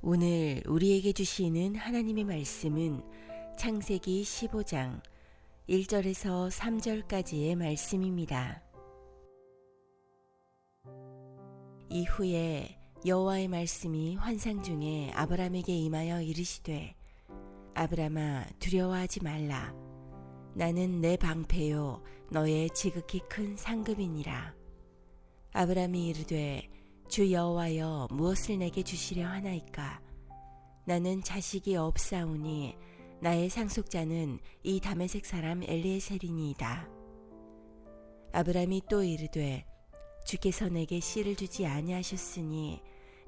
오늘 우리에게 주시는 하나님의 말씀은 창세기 15장 1절에서 3절까지의 말씀입니다. 이후에 여호와의 말씀이 환상 중에 아브람에게 임하여 이르시되 아브람아 두려워하지 말라. 나는 내 방패요 너의 지극히 큰 상급이니라. 아브람이 이르되 주 여호와여 무엇을 내게 주시려 하나이까? 나는 자식이 없사오니 나의 상속자는 이 다메섹 사람 엘리에셀이니이다. 아브람이 또 이르되 주께서 내게 씨를 주지 아니하셨으니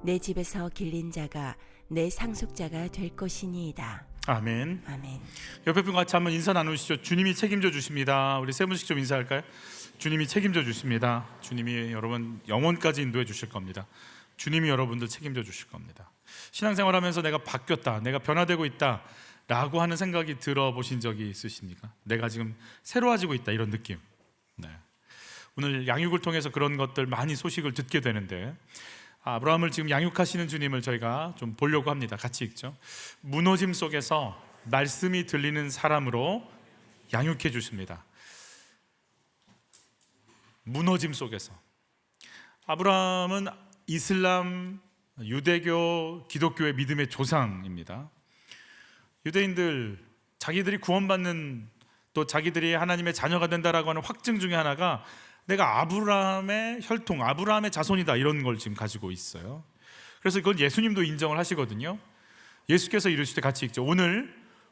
내 집에서 길린 자가 내 상속자가 될 것이니이다. 아멘. 아멘. 옆에 분 같이 한번 인사 나누시죠. 주님이 책임져 주십니다. 우리 세 분씩 좀 인사할까요? 주님이 책임져 주십니다. 주님이 여러분 영혼까지 인도해 주실 겁니다. 주님이 여러분들 책임져 주실 겁니다. 신앙생활하면서 내가 바뀌었다, 내가 변화되고 있다 라고 하는 생각이 들어보신 적이 있으십니까? 내가 지금 새로워지고 있다, 이런 느낌. 네. 오늘 양육을 통해서 그런 것들 많이 소식을 듣게 되는데, 아브라함을 지금 양육하시는 주님을 저희가 좀 보려고 합니다. 같이 읽죠. 무너짐 속에서 말씀이 들리는 사람으로 양육해 주십니다. 무너짐 속에서. 아브라함은 이슬람, 유대교, 기독교의 믿음의 조상입니다. 유대인들 자기들이 구원받는, 또 자기들이 하나님의 자녀가 된다라고 하는 확증 중에 하나가 내가 아브라함의 혈통, 아브라함의 자손이다, 이런 걸 지금 가지고 있어요. 그래서 그걸 예수님도 인정을 하시거든요. 예수께서 이르시되, 같이 읽죠. 오늘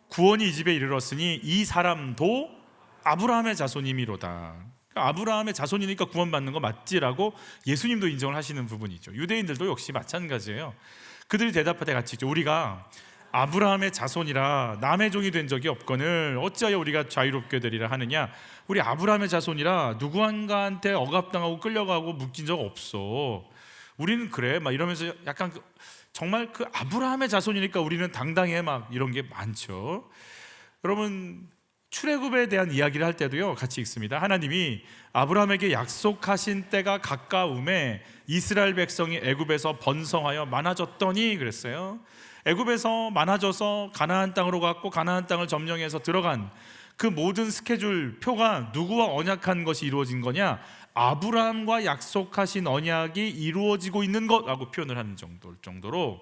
구원이 이 집에 이르렀으니 이 사람도 아브라함의 자손이미로다. 아브라함의 자손이니까 구원받는 거 맞지라고 예수님도 인정을 하시는 부분이죠. 유대인들도 역시 마찬가지예요. 그들이 대답하되, 같이 읽죠. 우리가 아브라함의 자손이라 남의 종이 된 적이 없거늘 어찌하여 우리가 자유롭게 되리라 하느냐? 우리 아브라함의 자손이라 누구한가한테 억압당하고 끌려가고 묶인 적 없어. 우리는 그래 막 이러면서 약간 정말 그 아브라함의 자손이니까 우리는 당당해 막 이런 게 많죠. 여러분, 출애굽에 대한 이야기를 할 때도요, 같이 읽습니다. 하나님이 아브라함에게 약속하신 때가 가까움에 이스라엘 백성이 애굽에서 번성하여 많아졌더니 그랬어요. 애굽에서 많아져서 가나안 땅으로 갔고 가나안 땅을 점령해서 들어간 그 모든 스케줄 표가 누구와 언약한 것이 이루어진 거냐? 아브라함과 약속하신 언약이 이루어지고 있는 것라고 표현을 하는 정도로,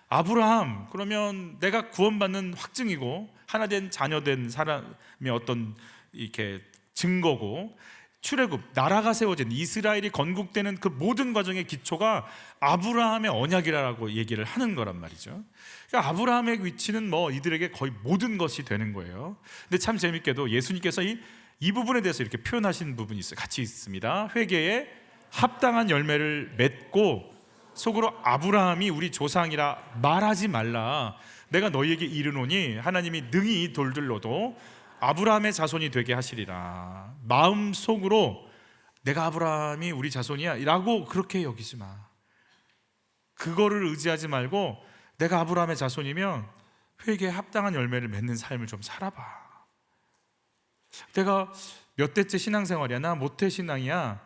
아브라함, 그러면 내가 구원받는 확증이고 하나 된 자녀 된 사람의 어떤 이렇게 증거고, 출애굽, 나라가 세워진, 이스라엘이 건국되는 그 모든 과정의 기초가 아브라함의 언약이라고 얘기를 하는 거란 말이죠. 그러니까 아브라함의 위치는 뭐 이들에게 거의 모든 것이 되는 거예요. 근데 참 재밌게도 예수님께서 이 부분에 대해서 이렇게 표현하신 부분이 있어요. 같이 있습니다. 회개에 합당한 열매를 맺고 속으로 아브라함이 우리 조상이라 말하지 말라. 내가 너희에게 이르노니 하나님이 능히 돌들로도 아브라함의 자손이 되게 하시리라. 마음속으로 내가 아브라함이 우리 자손이야 라고 그렇게 여기지 마. 그거를 의지하지 말고 내가 아브라함의 자손이면 회개에 합당한 열매를 맺는 삶을 좀 살아봐. 내가 몇 대째 신앙생활이야, 나 모태신앙이야,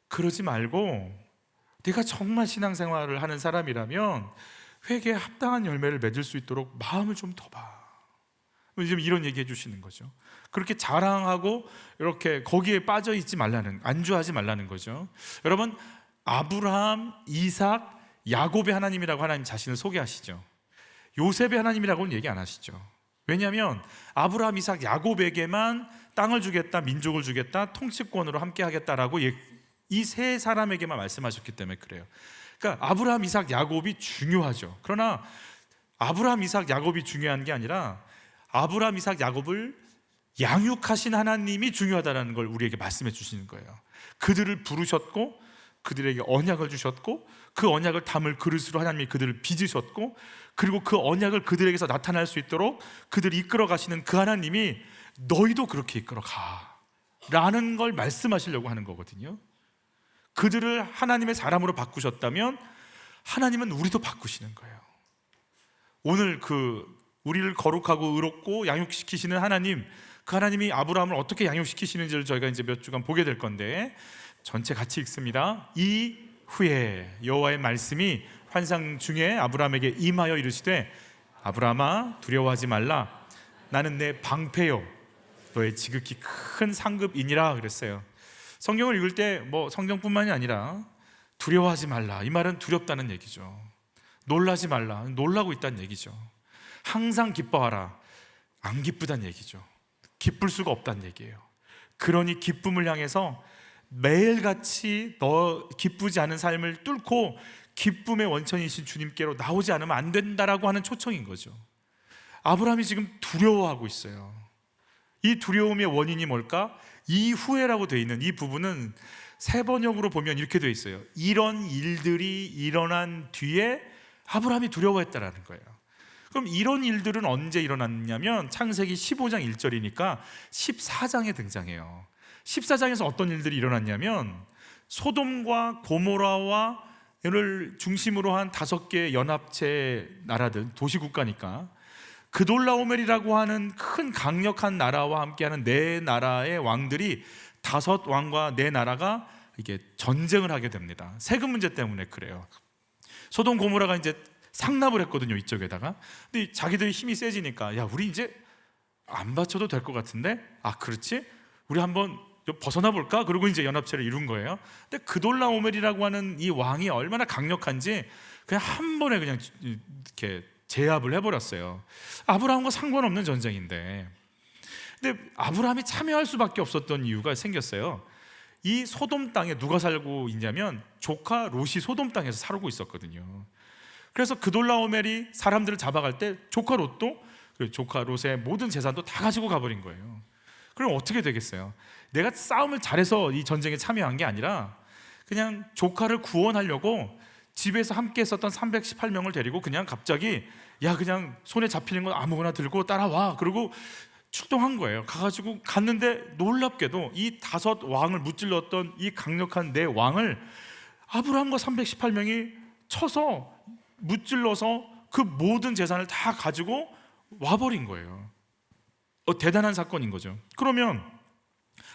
그러지 말고 내가 정말 신앙생활을 하는 사람이라면 회개에 합당한 열매를 맺을 수 있도록 마음을 좀 더 봐. 지금 이런 얘기 해주시는 거죠. 그렇게 자랑하고 이렇게 거기에 빠져 있지 말라는, 안주하지 말라는 거죠. 여러분, 아브라함, 이삭, 야곱의 하나님이라고 하나님 자신을 소개하시죠. 요셉의 하나님이라고는 얘기 안 하시죠. 왜냐하면 아브라함, 이삭, 야곱에게만 땅을 주겠다, 민족을 주겠다, 통치권으로 함께 하겠다라고 이 세 사람에게만 말씀하셨기 때문에 그래요. 그러니까 아브라함, 이삭, 야곱이 중요하죠. 그러나 아브라함, 이삭, 야곱이 중요한 게 아니라 아브라함, 이삭, 야곱을 양육하신 하나님이 중요하다는 걸 우리에게 말씀해 주시는 거예요. 그들을 부르셨고 그들에게 언약을 주셨고 그 언약을 담을 그릇으로 하나님이 그들을 빚으셨고, 그리고 그 언약을 그들에게서 나타날 수 있도록 그들을 이끌어 가시는 그 하나님이 너희도 그렇게 이끌어 가 라는 걸 말씀하시려고 하는 거거든요. 그들을 하나님의 사람으로 바꾸셨다면 하나님은 우리도 바꾸시는 거예요. 오늘 우리를 거룩하고 의롭고 양육시키시는 하나님, 그 하나님이 아브라함을 어떻게 양육시키시는지를 저희가 이제 몇 주간 보게 될 건데, 전체 같이 읽습니다. 이 후에 여호와의 말씀이 환상 중에 아브라함에게 임하여 이르시되 아브라함아 두려워하지 말라 나는 내 방패요 너의 지극히 큰 상급이니라 그랬어요. 성경을 읽을 때 뭐 성경뿐만이 아니라 두려워하지 말라, 이 말은 두렵다는 얘기죠. 놀라지 말라, 놀라고 있다는 얘기죠. 항상 기뻐하라, 안 기쁘다는 얘기죠. 기쁠 수가 없다는 얘기예요. 그러니 기쁨을 향해서 매일같이 너 기쁘지 않은 삶을 뚫고 기쁨의 원천이신 주님께로 나오지 않으면 안 된다라고 하는 초청인 거죠. 아브라함이 지금 두려워하고 있어요. 이 두려움의 원인이 뭘까? 이후에라고 되어 있는 이 부분은 세 번역으로 보면 이렇게 되어 있어요. 이런 일들이 일어난 뒤에 아브라함이 두려워했다라는 거예요. 그럼 이런 일들은 언제 일어났냐면 창세기 15장 1절이니까 14장에 등장해요. 14장에서 어떤 일들이 일어났냐면 소돔과 고모라와 를 중심으로 한 5개의 연합체 나라들, 도시국가니까 그돌라오멜이라고 하는 큰 강력한 나라와 함께하는 네 나라의 왕들이 5 왕과 네 나라가 이게 전쟁을 하게 됩니다. 세금 문제 때문에 그래요. 소돔 고모라가 이제 상납을 했거든요, 이쪽에다가. 근데 자기들이 힘이 세지니까 야, 우리 이제 안 바쳐도 될 것 같은데, 아 그렇지? 우리 한번 벗어나 볼까? 그리고 이제 연합체를 이룬 거예요. 근데 그돌라오멜이라고 하는 이 왕이 얼마나 강력한지 그냥 한 번에 그냥 이렇게 제압을 해버렸어요. 아브라함과 상관없는 전쟁인데. 근데 아브라함이 참여할 수밖에 없었던 이유가 생겼어요. 이 소돔 땅에 누가 살고 있냐면 조카 롯이 소돔 땅에서 살고 있었거든요. 그래서 그돌라오멜이 사람들을 잡아갈 때 조카 롯도, 조카 롯의 모든 재산도 다 가지고 가버린 거예요. 그럼 어떻게 되겠어요? 내가 싸움을 잘해서 이 전쟁에 참여한 게 아니라 그냥 조카를 구원하려고 집에서 함께 했었던 318명을 데리고 그냥 갑자기 야, 그냥 손에 잡히는 건 아무거나 들고 따라와, 그리고 출동한 거예요. 가가지고 갔는데 놀랍게도 이 5 왕을 무찔렀던 이 강력한 4 왕을 아브라함과 318명이 쳐서 무찔러서 그 모든 재산을 다 가지고 와버린 거예요. 대단한 사건인 거죠. 그러면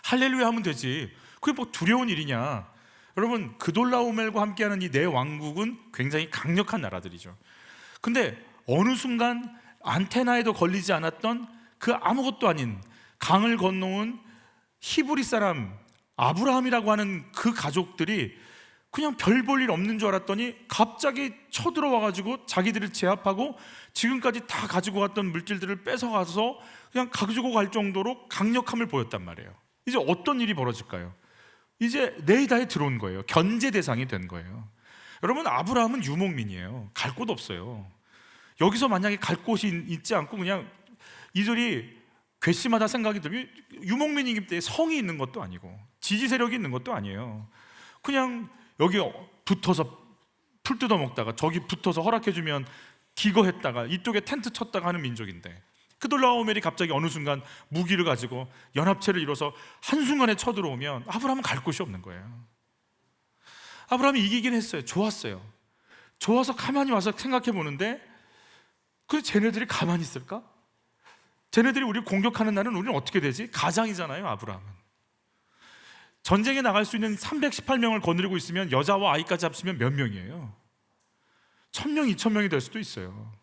할렐루야 하면 되지, 그게 뭐 두려운 일이냐? 여러분, 그돌라오멜과 함께하는 이 4 왕국은 굉장히 강력한 나라들이죠. 근데 어느 순간 안테나에도 걸리지 않았던 그 아무것도 아닌 강을 건너온 히브리 사람 아브라함이라고 하는 그 가족들이 그냥 별 볼 일 없는 줄 알았더니 갑자기 쳐들어와가지고 자기들을 제압하고 지금까지 다 가지고 갔던 물질들을 뺏어가서 그냥 가지고 갈 정도로 강력함을 보였단 말이에요. 이제 어떤 일이 벌어질까요? 이제 네이다에 들어온 거예요. 견제 대상이 된 거예요. 여러분, 아브라함은 유목민이에요. 갈 곳 없어요. 여기서 만약에 갈 곳이 있지 않고 그냥 이들이 괘씸하다 생각이 들면, 유목민이기 때문에 성이 있는 것도 아니고 지지 세력이 있는 것도 아니에요. 그냥 여기 붙어서 풀 뜯어 먹다가 저기 붙어서 허락해주면 기거했다가 이쪽에 텐트 쳤다가 하는 민족인데, 그돌라오멜이 갑자기 어느 순간 무기를 가지고 연합체를 이뤄서 한순간에 쳐들어오면 아브라함은 갈 곳이 없는 거예요. 아브라함이 이기긴 했어요. 좋았어요. 좋아서 가만히 와서 생각해 보는데, 그 쟤네들이 가만히 있을까? 쟤네들이 우리를 공격하는 날은 우리는 어떻게 되지? 가장이잖아요, 아브라함은. 전쟁에 나갈 수 있는 318명을 거느리고 있으면 여자와 아이까지 합치면 몇 명이에요? 1000명, 2000명이 될 수도 있어요.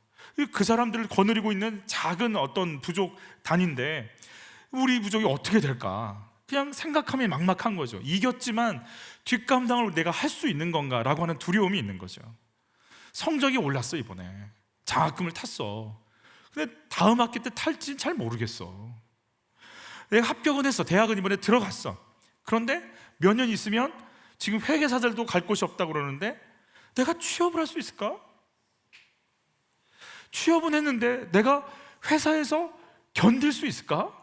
그 사람들을 거느리고 있는 작은 어떤 부족 단인데 우리 부족이 어떻게 될까? 그냥 생각하면 막막한 거죠. 이겼지만 뒷감당을 내가 할 수 있는 건가? 라고 하는 두려움이 있는 거죠. 성적이 올랐어, 이번에. 장학금을 탔어. 근데 다음 학기 때 탈지는 잘 모르겠어. 내가 합격은 했어. 대학은 이번에 들어갔어. 그런데 몇 년 있으면 지금 회계사들도 갈 곳이 없다고 그러는데 내가 취업을 할 수 있을까? 취업은 했는데 내가 회사에서 견딜 수 있을까?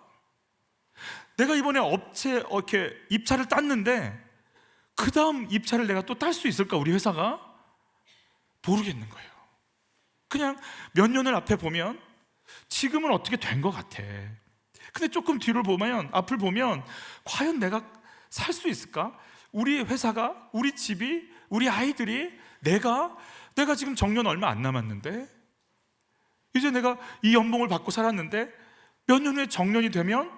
내가 이번에 업체 이렇게 입찰을 땄는데 그 다음 입찰을 내가 또 딸 수 있을까? 우리 회사가? 모르겠는 거예요. 그냥 몇 년을 앞에 보면 지금은 어떻게 된 것 같아. 근데 조금 뒤를 보면, 앞을 보면 과연 내가 살 수 있을까? 우리 회사가, 우리 집이, 우리 아이들이, 내가 지금 정년 얼마 안 남았는데, 이제 내가 이 연봉을 받고 살았는데 몇 년 후에 정년이 되면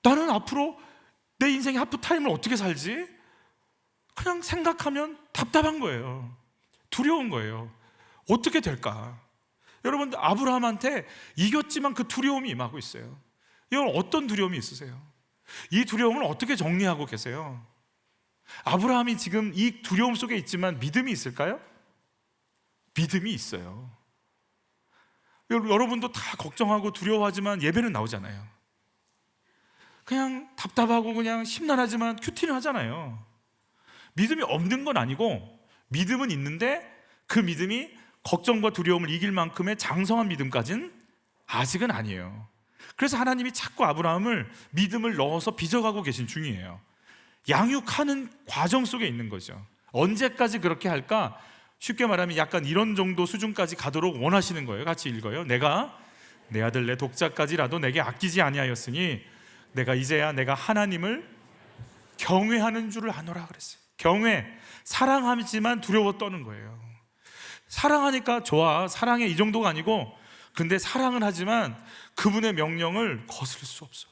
나는 앞으로 내 인생의 하프타임을 어떻게 살지? 그냥 생각하면 답답한 거예요. 두려운 거예요. 어떻게 될까? 여러분, 아브라함한테 이겼지만 그 두려움이 임하고 있어요. 여러분, 어떤 두려움이 있으세요? 이 두려움을 어떻게 정리하고 계세요? 아브라함이 지금 이 두려움 속에 있지만 믿음이 있을까요? 믿음이 있어요. 여러분도 다 걱정하고 두려워하지만 예배는 나오잖아요. 그냥 답답하고 그냥 심란하지만 큐티는 하잖아요. 믿음이 없는 건 아니고 믿음은 있는데 그 믿음이 걱정과 두려움을 이길 만큼의 장성한 믿음까지는 아직은 아니에요. 그래서 하나님이 자꾸 아브라함을 믿음을 넣어서 빚어가고 계신 중이에요. 양육하는 과정 속에 있는 거죠. 언제까지 그렇게 할까? 쉽게 말하면 약간 이런 정도 수준까지 가도록 원하시는 거예요. 같이 읽어요. 내가 내 아들 내 독자까지라도 내게 아끼지 아니하였으니 내가 이제야 내가 하나님을 경외하는 줄을 아노라 그랬어요. 경외, 사랑하지만 두려워 떠는 거예요. 사랑하니까 좋아. 사랑해 이 정도가 아니고, 근데 사랑은 하지만 그분의 명령을 거스를 수 없어.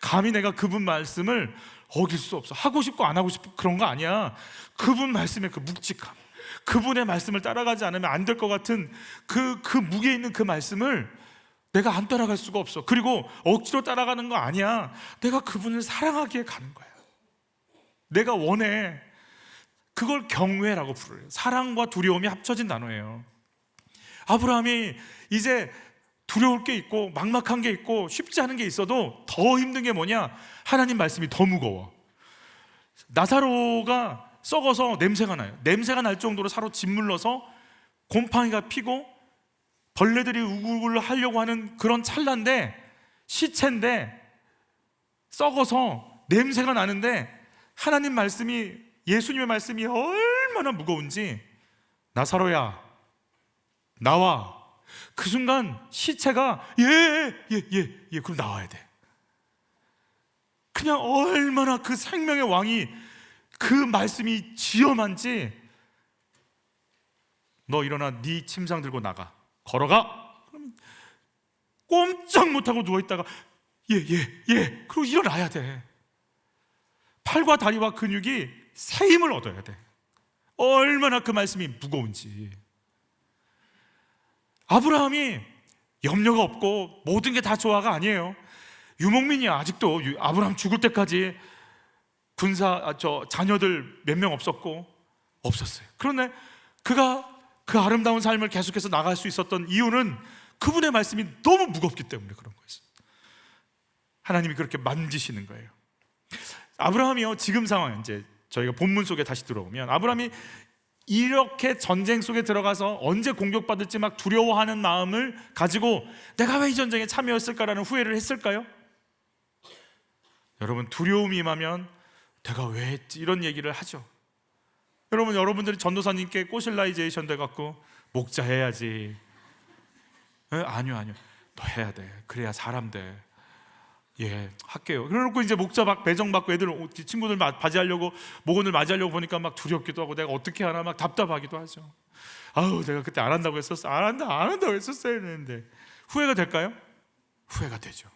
감히 내가 그분 말씀을 어길 수 없어. 하고 싶고 안 하고 싶고 그런 거 아니야. 그분 말씀의 그 묵직함, 그분의 말씀을 따라가지 않으면 안 될 것 같은 그 무게 있는 그 말씀을 내가 안 따라갈 수가 없어. 그리고 억지로 따라가는 거 아니야. 내가 그분을 사랑하기에 가는 거야. 내가 원해. 그걸 경외라고 부르요. 사랑과 두려움이 합쳐진 단어예요. 아브라함이 이제 두려울 게 있고 막막한 게 있고 쉽지 않은 게 있어도 더 힘든 게 뭐냐? 하나님 말씀이 더 무거워. 나사로가 썩어서 냄새가 나요. 냄새가 날 정도로 사로 짓물러서 곰팡이가 피고 벌레들이 우글우글 하려고 하는 그런 찰나인데, 시체인데 썩어서 냄새가 나는데 하나님 말씀이, 예수님의 말씀이 얼마나 무거운지, 나사로야 나와. 그 순간 시체가 예 그럼 나와야 돼. 그냥 얼마나 그 생명의 왕이 그 말씀이 지엄한지, 너 일어나 네 침상 들고 나가, 걸어가. 그럼 꼼짝 못하고 누워있다가 예 그리고 일어나야 돼. 팔과 다리와 근육이 새 힘을 얻어야 돼. 얼마나 그 말씀이 무거운지. 아브라함이 염려가 없고 모든 게 다 좋아가 아니에요. 유목민이야. 아직도 아브라함 죽을 때까지 자녀들 몇 명 없었어요. 그런데 그가 그 아름다운 삶을 계속해서 나갈 수 있었던 이유는 그분의 말씀이 너무 무겁기 때문에 그런 거예요. 하나님이 그렇게 만지시는 거예요. 아브라함이요, 지금 상황, 이제 저희가 본문 속에 다시 들어오면, 아브라함이 이렇게 전쟁 속에 들어가서 언제 공격받을지 막 두려워하는 마음을 가지고 내가 왜 이 전쟁에 참여했을까라는 후회를 했을까요? 여러분, 두려움이 임하면 내가 왜 했지? 이런 얘기를 하죠. 여러분들이 전도사님께 꼬실라이제이션 돼갖고 목자 해야지. 아니요 너 해야 돼. 그래야 사람 돼. 예, 할게요. 그래놓고 이제 목자 막 배정받고 친구들 맞이하려고, 목원을 맞이하려고 보니까 막 두렵기도 하고 내가 어떻게 하나 막 답답하기도 하죠. 아우, 내가 그때 안 한다고 했었어. 안 한다고 했었어야 했는데. 후회가 될까요? 후회가 되죠.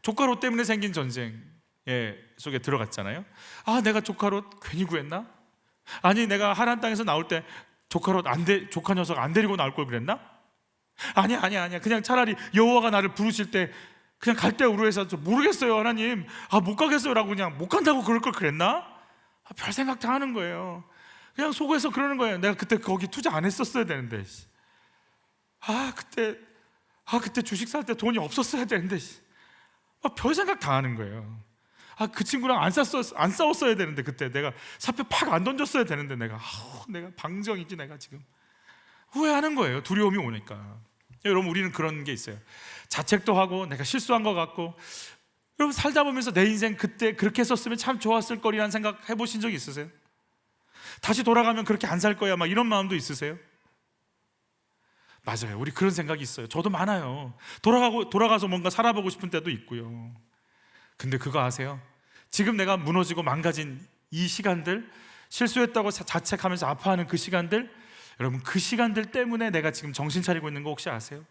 조카로 때문에 생긴 전쟁 속에 들어갔잖아요. 아, 내가 조카로 괜히 구했나? 아니, 내가 하란 땅에서 나올 때 조카 녀석 안 데리고 나올 걸 그랬나? 아니야. 그냥 차라리 여호와가 나를 부르실 때 그냥 갈 때 우르해서 모르겠어요 하나님, 못 가겠어요 라고 그냥 못 간다고 그럴 걸 그랬나? 별 생각 다 하는 거예요. 그냥 속에서 그러는 거예요. 내가 그때 거기 투자 안 했었어야 되는데, 그때 주식 살 때 돈이 없었어야 되는데, 별 생각 다 하는 거예요. 그 친구랑 안 싸웠어야 되는데, 그때 내가 사표 팍 안 던졌어야 되는데, 내가 방정이지. 내가 지금 후회하는 거예요. 두려움이 오니까. 여러분, 우리는 그런 게 있어요. 자책도 하고 내가 실수한 것 같고. 여러분, 살다 보면서 내 인생 그때 그렇게 했었으면 참 좋았을 거리라는 생각 해보신 적 있으세요? 다시 돌아가면 그렇게 안 살 거야 막 이런 마음도 있으세요? 맞아요. 우리 그런 생각이 있어요. 저도 많아요. 돌아가서 뭔가 살아보고 싶은 때도 있고요. 근데 그거 아세요? 지금 내가 무너지고 망가진 이 시간들, 실수했다고 자책하면서 아파하는 그 시간들, 여러분, 그 시간들 때문에 내가 지금 정신 차리고 있는 거 혹시 아세요?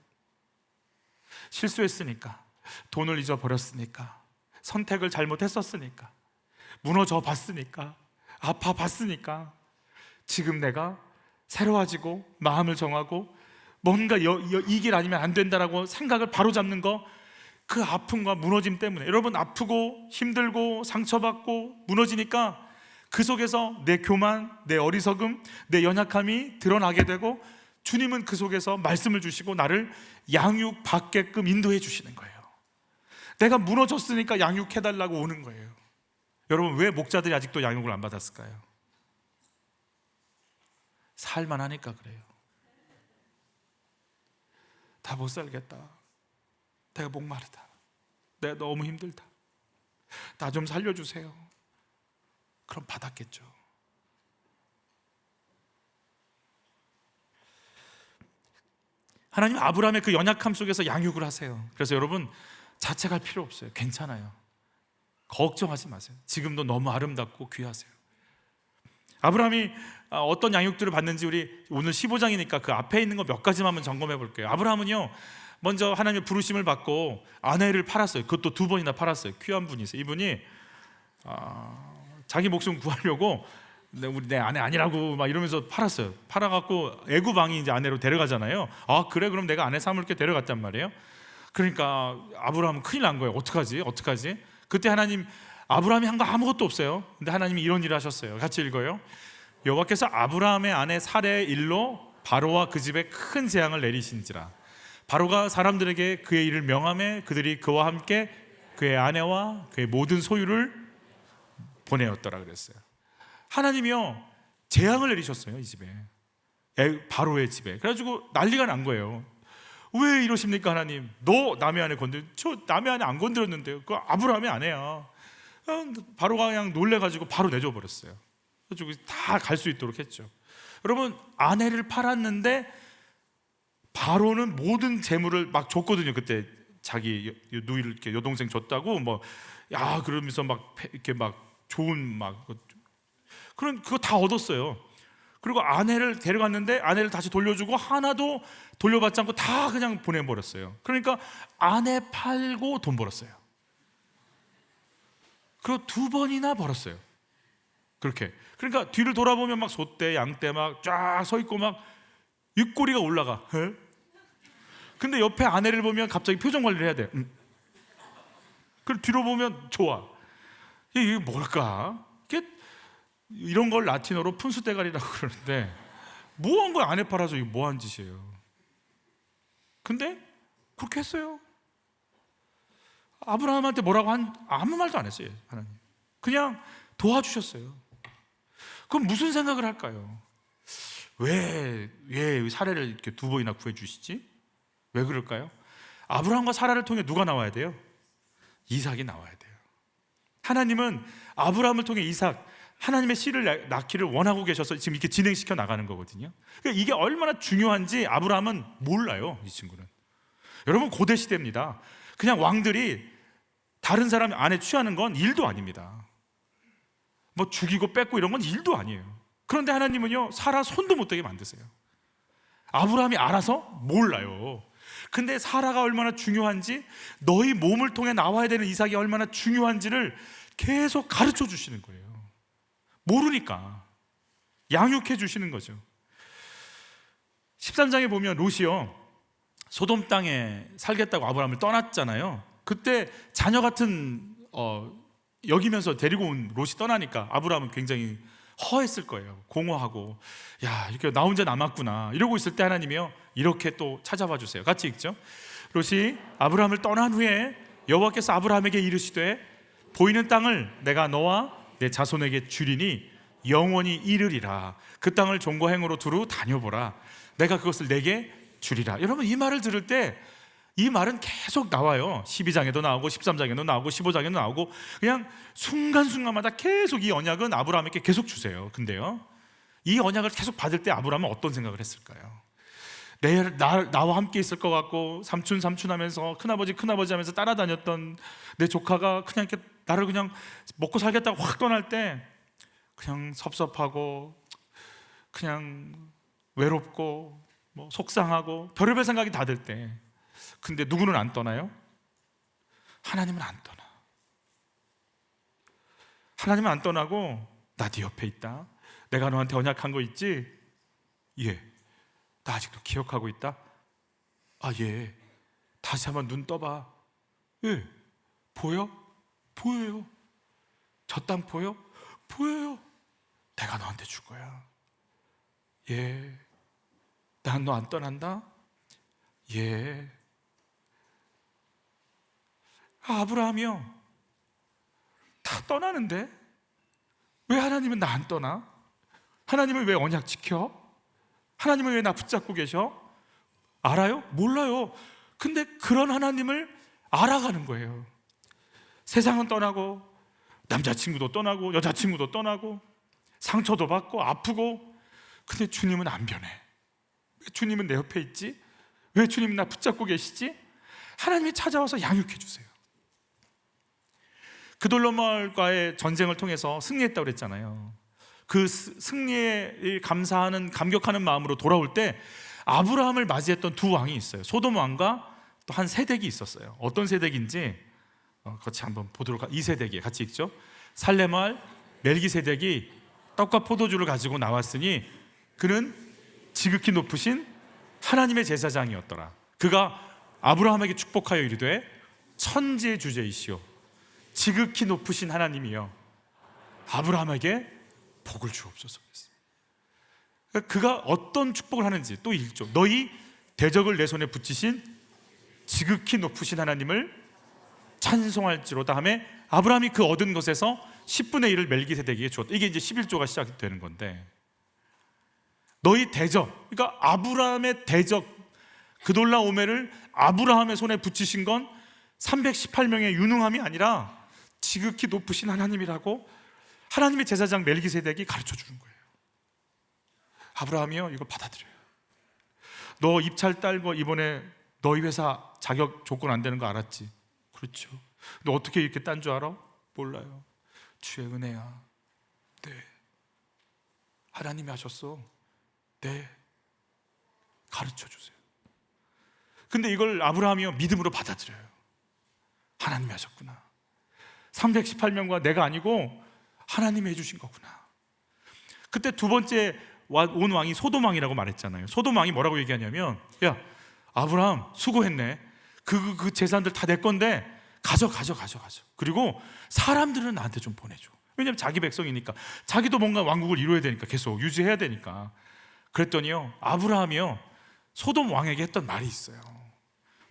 실수했으니까, 돈을 잊어버렸으니까, 선택을 잘못했었으니까, 무너져 봤으니까, 아파 봤으니까 지금 내가 새로워지고 마음을 정하고 뭔가 이 길 아니면 안 된다라고 생각을 바로잡는 거, 그 아픔과 무너짐 때문에, 여러분 아프고 힘들고 상처받고 무너지니까 그 속에서 내 교만, 내 어리석음, 내 연약함이 드러나게 되고, 주님은 그 속에서 말씀을 주시고 나를 양육받게끔 인도해 주시는 거예요. 내가 무너졌으니까 양육해달라고 오는 거예요. 여러분, 왜 목자들이 아직도 양육을 안 받았을까요? 살만하니까 그래요. 다 못 살겠다, 내가 목마르다, 내가 너무 힘들다, 나 좀 살려주세요. 그럼 받았겠죠. 하나님 아브라함의 그 연약함 속에서 양육을 하세요. 그래서 여러분 자책할 필요 없어요. 괜찮아요. 걱정하지 마세요. 지금도 너무 아름답고 귀하세요. 아브라함이 어떤 양육들을 받는지 우리 오늘 15장이니까 그 앞에 있는 거 몇 가지만 한번 점검해 볼게요. 아브라함은요, 먼저 하나님의 부르심을 받고 아내를 팔았어요. 그것도 2번이나 팔았어요. 귀한 분이세요. 이분이 자기 목숨 구하려고 우리 내 아내 아니라고 막 이러면서 팔았어요. 팔아갖고 애굽 왕이 이제 아내로 데려가잖아요. 아 그래, 그럼 내가 아내 삼을게 데려갔단 말이에요. 그러니까 아브라함은 큰일 난 거예요. 어떡하지? 그때 하나님, 아브라함이 한 거 아무것도 없어요. 근데 하나님이 이런 일을 하셨어요. 같이 읽어요. 여호와께서 아브라함의 아내 사레의 일로 바로와 그 집에 큰 재앙을 내리신지라. 바로가 사람들에게 그의 일을 명하매 그들이 그와 함께 그의 아내와 그의 모든 소유를 보내었더라 그랬어요. 하나님이요, 재앙을 내리셨어요. 이 집에, 바로의 집에. 그래가지고 난리가 난 거예요. 왜 이러십니까 하나님? 너 남의 아내 건들, 저 남의 아내 안 건드렸는데요. 그 아브라함의 아내야. 바로가 그냥 놀래가지고 바로 내줘 버렸어요. 그래가지고 다 갈 수 있도록 했죠. 여러분, 아내를 팔았는데 바로는 모든 재물을 막 줬거든요. 그때 자기 누이를 이렇게 여동생 줬다고 야 그러면서 막 이렇게 막 좋은 막 그런 그거 다 얻었어요. 그리고 아내를 데려갔는데 아내를 다시 돌려주고 하나도 돌려받지 않고 다 그냥 보내버렸어요. 그러니까 아내 팔고 돈 벌었어요. 그리고 2번이나 벌었어요. 그렇게. 그러니까 뒤를 돌아보면 막 소떼 양떼 막 쫙 서 있고 막 입꼬리가 올라가. 에? 근데 옆에 아내를 보면 갑자기 표정 관리를 해야 돼. 그리고 뒤로 보면 좋아. 이게 뭘까? 이런 걸 라틴어로 푼수대가리라고 그러는데, 뭐한 거야? 아내 팔아서 이거 뭐한 짓이에요? 근데 그렇게 했어요. 아브라함한테 뭐라고 아무 말도 안 했어요. 하나님 그냥 도와주셨어요. 그럼 무슨 생각을 할까요? 왜 사라를 이렇게 2번이나 구해주시지? 왜 그럴까요? 아브라함과 사라를 통해 누가 나와야 돼요? 이삭이 나와야 돼요. 하나님은 아브라함을 통해 이삭, 하나님의 씨를 낳기를 원하고 계셔서 지금 이렇게 진행시켜 나가는 거거든요. 그러니까 이게 얼마나 중요한지 아브라함은 몰라요. 이 친구는. 여러분, 고대 시대입니다. 그냥 왕들이 다른 사람 아내 취하는 건 일도 아닙니다. 뭐 죽이고 뺏고 이런 건 일도 아니에요. 그런데 하나님은요, 사라 손도 못 대게 만드세요. 아브라함이 알아서 몰라요. 근데 사라가 얼마나 중요한지, 너희 몸을 통해 나와야 되는 이삭이 얼마나 중요한지를 계속 가르쳐 주시는 거예요. 모르니까 양육해 주시는 거죠. 13장에 보면 롯이요, 소돔 땅에 살겠다고 아브라함을 떠났잖아요. 그때 자녀 같은 여기면서 데리고 온 롯이 떠나니까 아브라함은 굉장히 허했을 거예요. 공허하고, 야 이렇게 나 혼자 남았구나 이러고 있을 때 하나님이요, 이렇게 또 찾아봐 주세요. 같이 읽죠. 롯이 아브라함을 떠난 후에 여호와께서 아브라함에게 이르시되 보이는 땅을 내가 너와 내 자손에게 주리니 영원히 이르리라. 그 땅을 종과 행으로 두루 다녀보라. 내가 그것을 내게 주리라. 여러분, 이 말을 들을 때 이 말은 계속 나와요. 12장에도 나오고 13장에도 나오고 15장에도 나오고, 그냥 순간순간마다 계속 이 언약은 아브라함에게 계속 주세요. 근데요, 이 언약을 계속 받을 때 아브라함은 어떤 생각을 했을까요? 나와 함께 있을 것 같고 삼촌 하면서 큰아버지 하면서 따라다녔던 내 조카가 그냥 이렇게 나를 그냥 먹고 살겠다고 확 떠날 때 그냥 섭섭하고 그냥 외롭고 속상하고 별의별 생각이 다 들 때, 근데 누구는 안 떠나요? 하나님은 안 떠나. 하나님은 안 떠나고 나 네 옆에 있다. 내가 너한테 언약한 거 있지? 예. 나 아직도 기억하고 있다. 아, 예. 다시 한번 눈 떠봐. 예. 보여? 보여요. 저 땅 보여? 보여요. 내가 너한테 줄 거야. 예. 난 너 안 떠난다? 예. 아브라함이요. 다 떠나는데 왜 하나님은 나 안 떠나? 하나님은 왜 언약 지켜? 하나님은 왜 나 붙잡고 계셔? 알아요? 몰라요. 근데 그런 하나님을 알아가는 거예요. 세상은 떠나고 남자친구도 떠나고 여자친구도 떠나고 상처도 받고 아프고, 근데 주님은 안 변해. 왜 주님은 내 옆에 있지? 왜 주님은 나 붙잡고 계시지? 하나님이 찾아와서 양육해 주세요. 그돌로마을과의 전쟁을 통해서 승리했다고 그랬잖아요. 그 승리에 감사하는 감격하는 마음으로 돌아올 때 아브라함을 맞이했던 두 왕이 있어요. 소돔 왕과 또 한 세덱이 있었어요. 어떤 세덱인지 같이 한번 보도록. 이 세덱이 같이 읽죠. 살레말 멜기세덱이 떡과 포도주를 가지고 나왔으니 그는 지극히 높으신 하나님의 제사장이었더라. 그가 아브라함에게 축복하여 이르되 천지의 주제이시오 지극히 높으신 하나님이여 아브라함에게 복을 주옵소서. 그가 어떤 축복을 하는지 또 읽죠. 너희 대적을 내 손에 붙이신 지극히 높으신 하나님을 찬송할지로다 하며 아브라함이 그 얻은 것에서 10분의 1을 멜기세덱에게 주었다. 이게 이제 11조가 시작이 되는 건데, 너희 대적, 그러니까 아브라함의 대적 그돌라오메를 아브라함의 손에 붙이신 건 318명의 유능함이 아니라 지극히 높으신 하나님이라고 하나님의 제사장 멜기세덱이 가르쳐 주는 거예요. 아브라함이요, 이걸 받아들여요. 너 입찰 딸고 이번에 너희 회사 자격 조건 안 되는 거 알았지? 그렇죠. 너 어떻게 이렇게 딴 줄 알아? 몰라요. 주의 은혜야. 네. 하나님이 하셨어. 네. 가르쳐 주세요. 근데 이걸 아브라함이요 믿음으로 받아들여요. 하나님이 하셨구나. 318명과 내가 아니고 하나님이 해주신 거구나. 그때 두 번째 온 왕이 소돔 왕이라고 말했잖아요. 소돔 왕이 뭐라고 얘기하냐면, 야 아브라함 수고했네. 그 재산들 다 내 건데 가져. 그리고 사람들은 나한테 좀 보내줘. 왜냐면 자기 백성이니까, 자기도 뭔가 왕국을 이루어야 되니까, 계속 유지해야 되니까. 그랬더니요 아브라함이요 소돔 왕에게 했던 말이 있어요.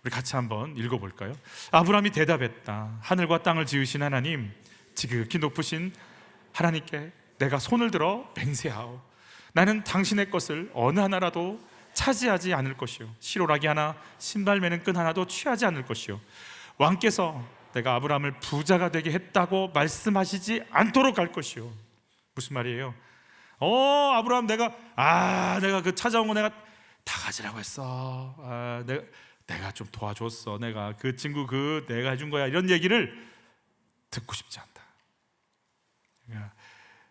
우리 같이 한번 읽어볼까요? 아브라함이 대답했다. 하늘과 땅을 지으신 하나님, 지극히 높으신 하나님께 내가 손을 들어 맹세하오. 나는 당신의 것을 어느 하나라도 차지하지 않을 것이요, 시로라기 하나 신발 매는 끈 하나도 취하지 않을 것이요, 왕께서 내가 아브라함을 부자가 되게 했다고 말씀하시지 않도록 할 것이요. 무슨 말이에요? 아브라함 내가 그 찾아온 거 내가 다 가지라고 했어. 내가 좀 도와줬어. 내가 그 친구 내가 해준 거야. 이런 얘기를 듣고 싶지 않다.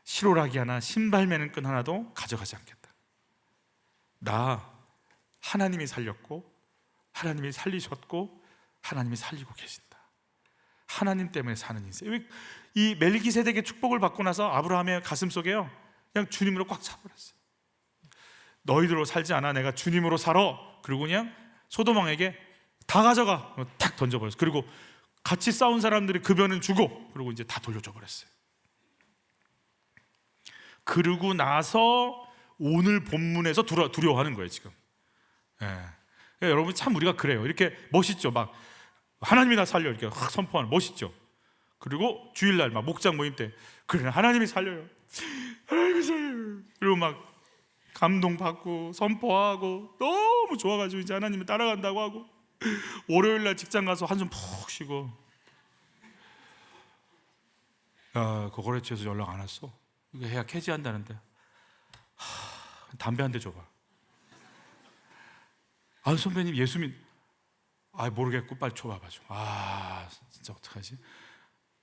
시로라기 하나 신발 매는 끈 하나도 가져가지 않겠다. 나 하나님이 살렸고 하나님이 살리셨고 하나님이 살리고 계신다. 하나님 때문에 사는 인생. 이 멜기세덱의 축복을 받고 나서 아브라함의 가슴속에요 그냥 주님으로 꽉 차버렸어요. 너희들로 살지 않아. 내가 주님으로 살아. 그리고 그냥 소돔 왕에게 다 가져가. 탁 던져버렸어요. 그리고 같이 싸운 사람들이 그 변은 주고, 그리고 이제 다 돌려줘 버렸어요. 그러고 나서 오늘 본문에서 두려워하는 거예요 지금. 여러분 참 우리가 그래요. 이렇게 멋있죠. 막 하나님이 나 살려 이렇게 확 선포하는, 멋있죠. 그리고 주일날 막 목장 모임 때 그래 하나님이 살려요. 하나님이 살려요. 그리고 막 감동받고 선포하고 너무 좋아가지고 이제 하나님을 따라간다고 하고, 월요일날 직장 가서 한숨 푹 쉬고, 그 거래처에서 연락 안 왔어. 이거 계약 해지한다는데 담배 한 대 줘봐. 선배님 예수님 모르겠고 빨리 줘봐봐 좀. 진짜 어떡하지?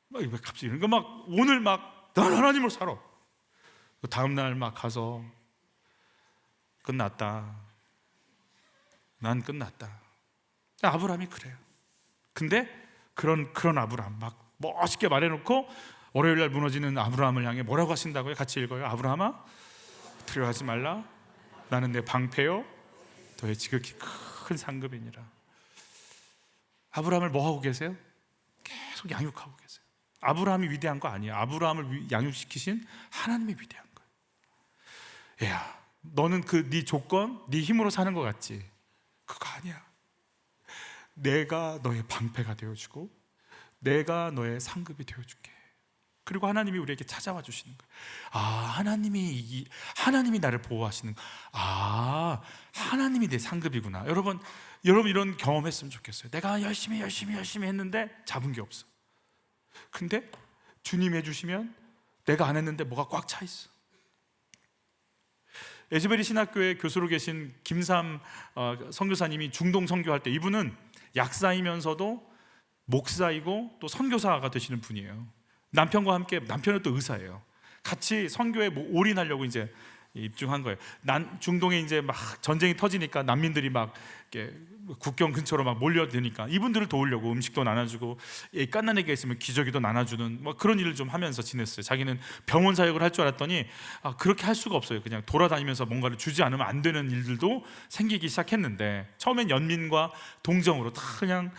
막 갑자기 이런 거 막 오늘 막 난 하나님으로 살아. 다음 날 막 가서 끝났다. 난 끝났다. 아브라함이 그래요. 근데 그런 아브라함 막 멋있게 말해놓고 월요일 날 무너지는 아브라함을 향해 뭐라고 하신다고요? 같이 읽어요. 아브라함아, 두려워하지 말라. 나는 내 방패요 너의 지극히 큰 상급이니라. 아브라함을 뭐 하고 계세요? 계속 양육하고 계세요. 아브라함이 위대한 거 아니에요. 아브라함을 양육시키신 하나님이 위대한 거예요. 야, 너는 네 조건, 네 힘으로 사는 것 같지? 그거 아니야. 내가 너의 방패가 되어주고 내가 너의 상급이 되어줄게. 그리고 하나님이 우리에게 찾아와 주시는 거예요. 하나님이 나를 보호하시는 거예요. 하나님이 내 상급이구나. 여러분 이런 경험했으면 좋겠어요. 내가 열심히 했는데 잡은 게 없어. 근데 주님 해주시면 내가 안 했는데 뭐가 꽉 차 있어. 에즈베리 신학교에 교수로 계신 김삼 선교사님이 중동 선교할 때, 이분은 약사이면서도 목사이고 또 선교사가 되시는 분이에요. 남편과 함께, 남편은 또 의사예요. 같이 선교에 올인하려고 이제 입중한 거예요. 중동에 이제 막 전쟁이 터지니까 난민들이 막 이렇게 국경 근처로 막 몰려드니까 이분들을 도우려고 음식도 나눠주고, 갓난애기가 있으면 기저귀도 나눠주는 뭐 그런 일을 좀 하면서 지냈어요. 자기는 병원 사역을 할 줄 알았더니 그렇게 할 수가 없어요. 그냥 돌아다니면서 뭔가를 주지 않으면 안 되는 일들도 생기기 시작했는데, 처음엔 연민과 동정으로 다 그냥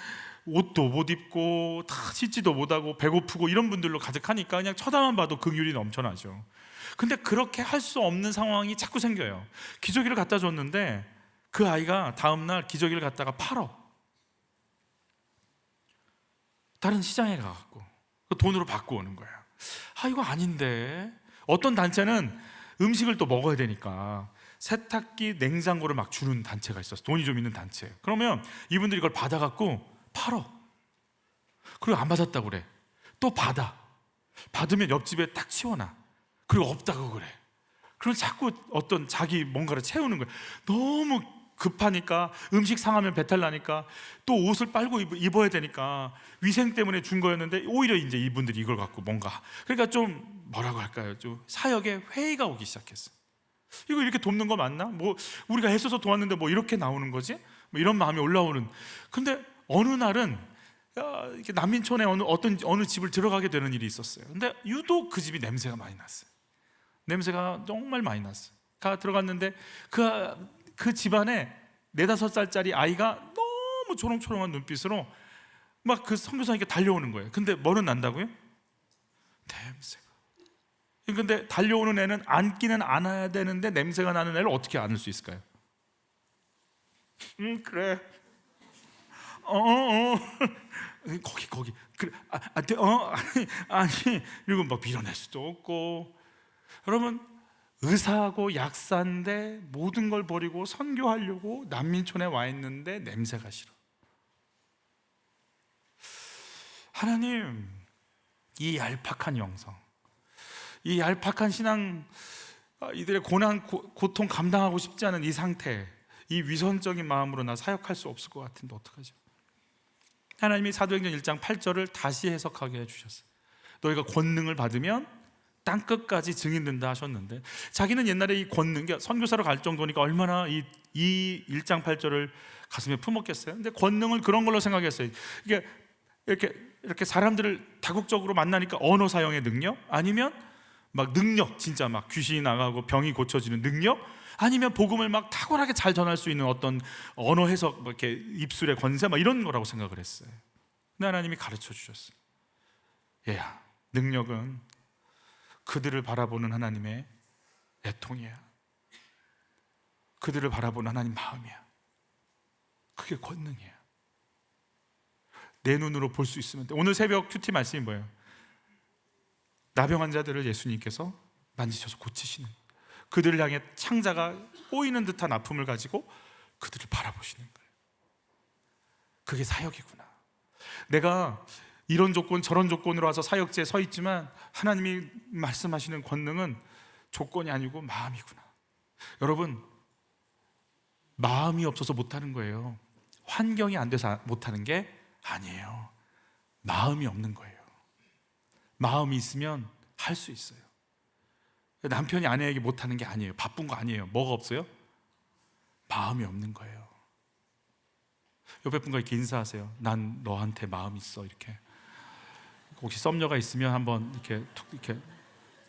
옷도 못 입고 다 씻지도 못하고 배고프고 이런 분들로 가득하니까 그냥 쳐다만 봐도 긍휼이 넘쳐나죠. 근데 그렇게 할 수 없는 상황이 자꾸 생겨요. 기저귀를 갖다 줬는데 그 아이가 다음날 기저귀를 갖다가 팔어. 다른 시장에 가갖고 돈으로 받고 오는 거야. 이거 아닌데. 어떤 단체는 음식을 또 먹어야 되니까 세탁기, 냉장고를 막 주는 단체가 있었어. 돈이 좀 있는 단체. 그러면 이분들이 이걸 받아갖고 팔어. 그리고 안 받았다고 그래. 또 받으면 옆집에 딱 치워놔. 그리고 없다고 그래. 그럼 자꾸 어떤 자기 뭔가를 채우는 거야. 너무 급하니까, 음식 상하면 배탈 나니까 또 옷을 빨고 입어야 되니까 위생 때문에 준 거였는데 오히려 이제 이분들이 이걸 갖고 뭔가, 그러니까 좀 뭐라고 할까요? 좀 사역에 회의가 오기 시작했어. 이거 이렇게 돕는 거 맞나? 뭐 우리가 했어서 도왔는데 뭐 이렇게 나오는 거지? 뭐 이런 마음이 올라오는. 근데 어느 날은 이렇게 난민촌에 어느 집을 들어가게 되는 일이 있었어요. 근데 유독 그 집이 냄새가 많이 났어요. 냄새가 정말 많이 났어요. 들어갔는데 그 집안에 4-5살짜리 아이가 너무 초롱초롱한 눈빛으로 막 그 선교사님께 달려오는 거예요. 근데 뭐는 난다고요? 냄새가. 근데 달려오는 애는 안기는 안아야 되는데 냄새가 나는 애를 어떻게 안을 수 있을까요? 그래. 거기 그래. 아니 이러고 막 밀어낼 수도 없고. 여러분, 의사하고 약사인데 모든 걸 버리고 선교하려고 난민촌에 와 있는데 냄새가 싫어. 하나님, 이 얄팍한 영성, 이 얄팍한 신앙, 이들의 고난, 고통 감당하고 싶지 않은 이 상태, 이 위선적인 마음으로 나 사역할 수 없을 것 같은데 어떡하죠? 하나님이 사도행전 1장 8절을 다시 해석하게 해주셨어요. 너희가 권능을 받으면 땅끝까지 증인된다 하셨는데, 자기는 옛날에 이 권능, 선교사로 갈 정도니까 얼마나 이 1장 8절을 가슴에 품었겠어요. 근데 권능을 그런 걸로 생각했어요. 이게 이렇게 사람들을 다국적으로 만나니까 언어 사용의 능력, 아니면 막 능력, 진짜 막 귀신이 나가고 병이 고쳐지는 능력, 아니면 복음을 막 탁월하게 잘 전할 수 있는 어떤 언어 해석, 뭐 이렇게 입술의 권세, 막 이런 거라고 생각을 했어요. 근데 하나님이 가르쳐 주셨어요. 얘야, 능력은 그들을 바라보는 하나님의 애통이야. 그들을 바라보는 하나님 마음이야. 그게 권능이야. 내 눈으로 볼 수 있으면 돼. 오늘 새벽 큐티 말씀이 뭐예요? 나병 환자들을 예수님께서 만지셔서 고치시는, 그들을 향해 창자가 꼬이는 듯한 아픔을 가지고 그들을 바라보시는 거예요. 그게 사역이구나. 내가 이런 조건 저런 조건으로 와서 사역지에 서 있지만 하나님이 말씀하시는 권능은 조건이 아니고 마음이구나. 여러분, 마음이 없어서 못하는 거예요. 환경이 안 돼서 못하는 게 아니에요. 마음이 없는 거예요. 마음이 있으면 할 수 있어요. 남편이 아내에게 못하는 게 아니에요. 바쁜 거 아니에요. 뭐가 없어요? 마음이 없는 거예요. 옆에 분과 이렇게 인사하세요. 난 너한테 마음 있어. 이렇게 혹시 썸녀가 있으면 한번 이렇게 툭 이렇게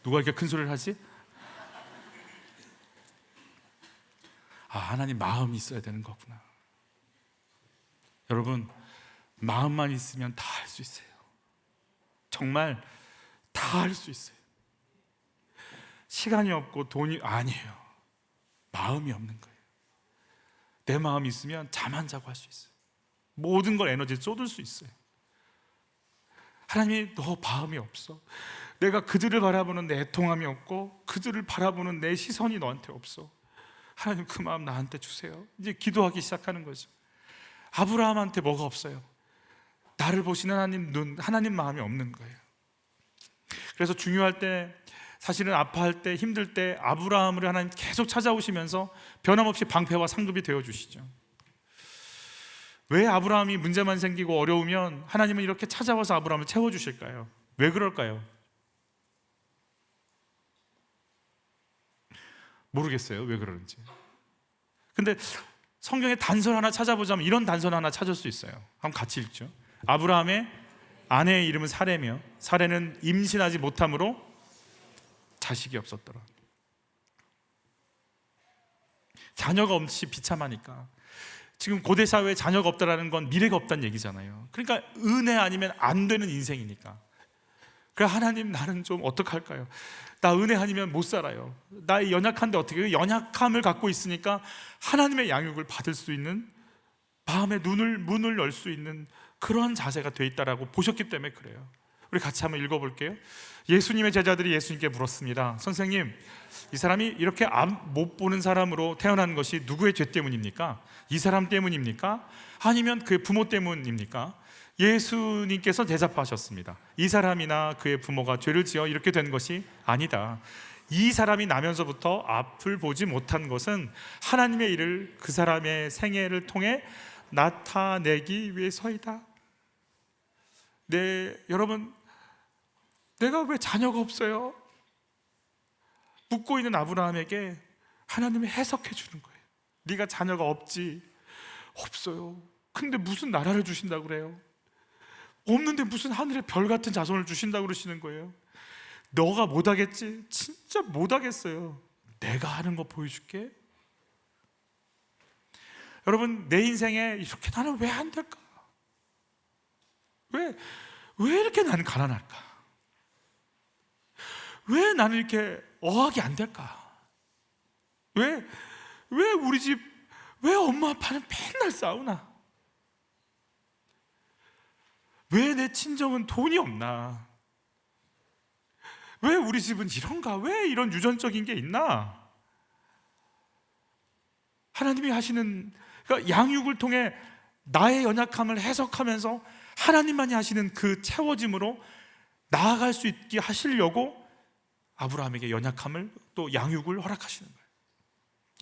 누가 이렇게 큰 소리를 하지? 아, 하나님 마음이 있어야 되는 거구나. 여러분, 마음만 있으면 다 할 수 있어요. 정말 다 할 수 있어요. 시간이 없고 돈이 아니에요. 마음이 없는 거예요. 내 마음이 있으면 잠 안 자고 할 수 있어요. 모든 걸 에너지에 쏟을 수 있어요. 하나님이 너 마음이 없어. 내가 그들을 바라보는 내 애통함이 없고 그들을 바라보는 내 시선이 너한테 없어. 하나님 그 마음 나한테 주세요. 이제 기도하기 시작하는 거죠. 아브라함한테 뭐가 없어요? 나를 보시는 하나님 눈, 하나님 마음이 없는 거예요. 그래서 중요할 때, 사실은 아파할 때, 힘들 때 아브라함을 하나님 계속 찾아오시면서 변함없이 방패와 상급이 되어주시죠. 왜 아브라함이 문제만 생기고 어려우면 하나님은 이렇게 찾아와서 아브라함을 채워주실까요? 왜 그럴까요? 모르겠어요, 왜 그러는지. 근데 성경에 단서 하나 찾아보자면 이런 단서 하나 찾을 수 있어요. 한번 같이 읽죠. 아브라함의 아내의 이름은 사레며 사레는 임신하지 못함으로 자식이 없었더라. 자녀가 없이 비참하니까. 지금 고대 사회에 자녀가 없다라는 건 미래가 없다는 얘기잖아요. 그러니까 은혜 아니면 안 되는 인생이니까. 그래, 하나님 나는 좀 어떡할까요? 나 은혜 아니면 못 살아요. 나의 연약한데 어떻게 해요? 연약함을 갖고 있으니까 하나님의 양육을 받을 수 있는, 마음의 문을 열 수 있는 그러한 자세가 돼 있다라고 보셨기 때문에 그래요. 우리 같이 한번 읽어볼게요. 예수님의 제자들이 예수님께 물었습니다. 선생님, 이 사람이 이렇게 못 보는 사람으로 태어난 것이 누구의 죄 때문입니까? 이 사람 때문입니까? 아니면 그의 부모 때문입니까? 예수님께서 대답하셨습니다. 이 사람이나 그의 부모가 죄를 지어 이렇게 된 것이 아니다. 이 사람이 나면서부터 앞을 보지 못한 것은 하나님의 일을 그 사람의 생애를 통해 나타내기 위해서이다. 네, 여러분, 내가 왜 자녀가 없어요? 묻고 있는 아브라함에게 하나님이 해석해 주는 거예요. 네가 자녀가 없지. 없어요. 근데 무슨 나라를 주신다고 그래요? 없는데 무슨 하늘의 별 같은 자손을 주신다고 그러시는 거예요. 너가 못하겠지? 진짜 못하겠어요. 내가 하는 거 보여줄게. 여러분, 내 인생에 이렇게 나는 왜 안 될까? 왜 이렇게 나는 가난할까? 왜 나는 이렇게 어학이 안 될까? 왜 우리 집, 왜 엄마 아빠는 맨날 싸우나? 왜 내 친정은 돈이 없나? 왜 우리 집은 이런가? 왜 이런 유전적인 게 있나? 하나님이 하시는, 그러니까 양육을 통해 나의 연약함을 해석하면서 하나님만이 하시는 그 채워짐으로 나아갈 수 있게 하시려고 아브라함에게 연약함을 또 양육을 허락하시는 거예요.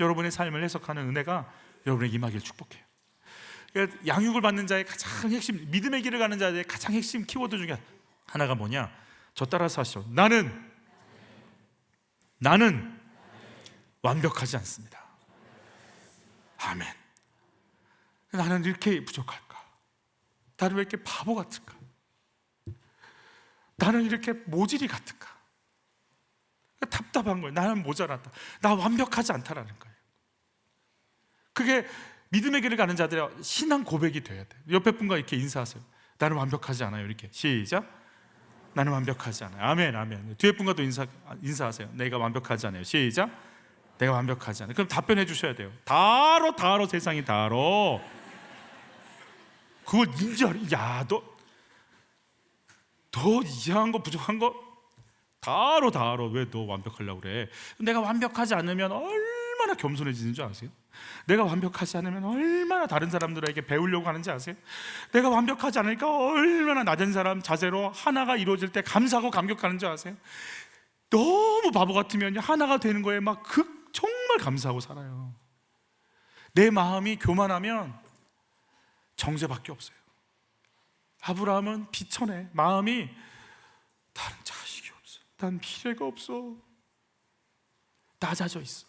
여러분의 삶을 해석하는 은혜가 여러분에게 임하길 축복해요. 그러니까 양육을 받는 자의 가장 핵심, 믿음의 길을 가는 자의 가장 핵심 키워드 중에 하나가 뭐냐? 저 따라서 하시죠. 나는 완벽하지 않습니다. 아멘. 나는 이렇게 부족할까? 나는 왜 이렇게 바보 같을까? 나는 이렇게 모질이 같을까? 답답한 거예요. 나는 모자라다. 나 완벽하지 않다라는 거예요. 그게 믿음의 길을 가는 자들의 신앙 고백이 돼야 돼요. 옆에 분과 이렇게 인사하세요. 나는 완벽하지 않아요. 이렇게 시작. 나는 완벽하지 않아요. 아멘, 아멘. 뒤에 분과 또 인사하세요. 내가 완벽하지 않아요. 시작. 내가 완벽하지 않아요. 그럼 답변해 주셔야 돼요. 다로 세상이 다로. 그걸 인지, 야, 너 이상한 거 부족한 거 다로 왜 너 완벽하려고 그래? 내가 완벽하지 않으면 얼마나 겸손해지는 줄 아세요? 내가 완벽하지 않으면 얼마나 다른 사람들에게 배우려고 하는지 아세요? 내가 완벽하지 않으니까 얼마나 낮은 사람 자세로 하나가 이루어질 때 감사하고 감격하는 줄 아세요? 너무 바보 같으면 하나가 되는 거에 막 정말 감사하고 살아요. 내 마음이 교만하면 정죄밖에 없어요. 아브라함은 비천해. 마음이 다른 자식이 없어. 난 미래가 없어. 낮아져 있어.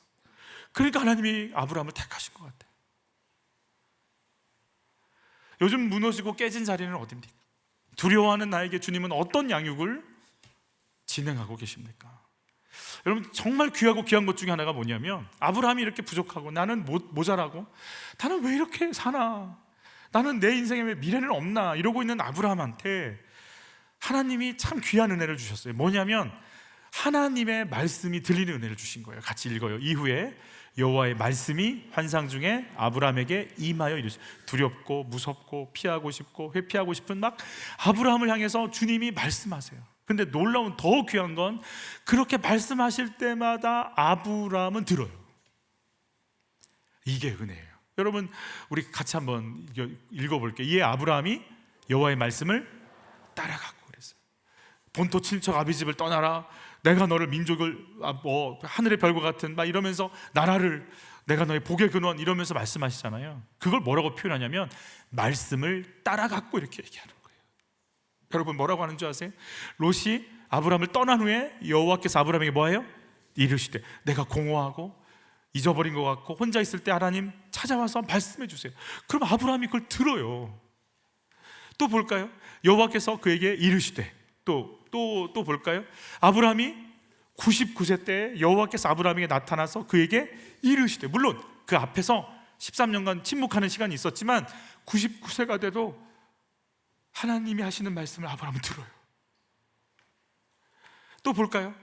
그러니까 하나님이 아브라함을 택하신 것 같아요. 요즘 무너지고 깨진 자리는 어디입니까? 두려워하는 나에게 주님은 어떤 양육을 진행하고 계십니까? 여러분, 정말 귀하고 귀한 것 중에 하나가 뭐냐면, 아브라함이 이렇게 부족하고 나는 모자라고, 나는 왜 이렇게 사나, 나는 내 인생에 왜 미래는 없나 이러고 있는 아브라함한테 하나님이 참 귀한 은혜를 주셨어요. 뭐냐면 하나님의 말씀이 들리는 은혜를 주신 거예요. 같이 읽어요. 이후에 여호와의 말씀이 환상 중에 아브라함에게 임하여 이르시되, 두렵고 무섭고 피하고 싶고 회피하고 싶은 막 아브라함을 향해서 주님이 말씀하세요. 근데 놀라운 더 귀한 건, 그렇게 말씀하실 때마다 아브라함은 들어요. 이게 은혜예요. 여러분, 우리 같이 한번 읽어볼게요. 이에 아브라함이 여호와의 말씀을 따라가고 그랬어요. 본토 친척 아비집을 떠나라, 내가 너를 민족을 하늘의 별과 같은 막 이러면서 나라를, 내가 너의 복의 근원 이러면서 말씀하시잖아요. 그걸 뭐라고 표현하냐면 말씀을 따라갔고 이렇게 얘기하는 거예요. 여러분, 뭐라고 하는 줄 아세요? 롯이 아브라함을 떠난 후에 여호와께서 아브라함에게 뭐예요? 이르시되, 내가 공허하고 잊어버린 것 같고 혼자 있을 때 하나님 찾아와서 말씀해 주세요. 그럼 아브라함이 그걸 들어요. 또 볼까요? 여호와께서 그에게 이르시되, 또 볼까요? 아브라함이 99세 때 여호와께서 아브라함에게 나타나서 그에게 이르시되, 물론 그 앞에서 13년간 침묵하는 시간이 있었지만 99세가 돼도 하나님이 하시는 말씀을 아브라함은 들어요. 또 볼까요?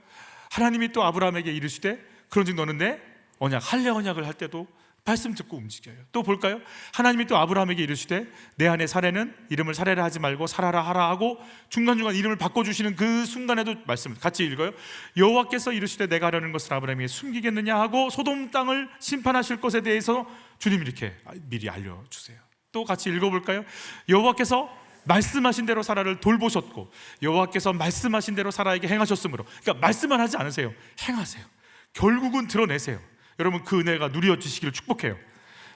하나님이 또 아브라함에게 이르시되, 그런즉 너는 내 언약 할례 언약을 할 때도 말씀 듣고 움직여요. 또 볼까요? 하나님이 또 아브라함에게 이르시되, 내 아내 사레는 이름을 사레라 하지 말고 사라라 하라 하고 중간중간 이름을 바꿔주시는 그 순간에도 말씀을 같이 읽어요. 여호와께서 이르시되, 내가 하려는 것을 아브라함에게 숨기겠느냐 하고 소돔 땅을 심판하실 것에 대해서 주님이 이렇게 미리 알려주세요. 또 같이 읽어볼까요? 여호와께서 말씀하신 대로 사라를 돌보셨고 여호와께서 말씀하신 대로 사라에게 행하셨으므로, 그러니까 말씀만 하지 않으세요, 행하세요. 결국은 드러내세요. 여러분, 그 은혜가 누려지시기를 축복해요.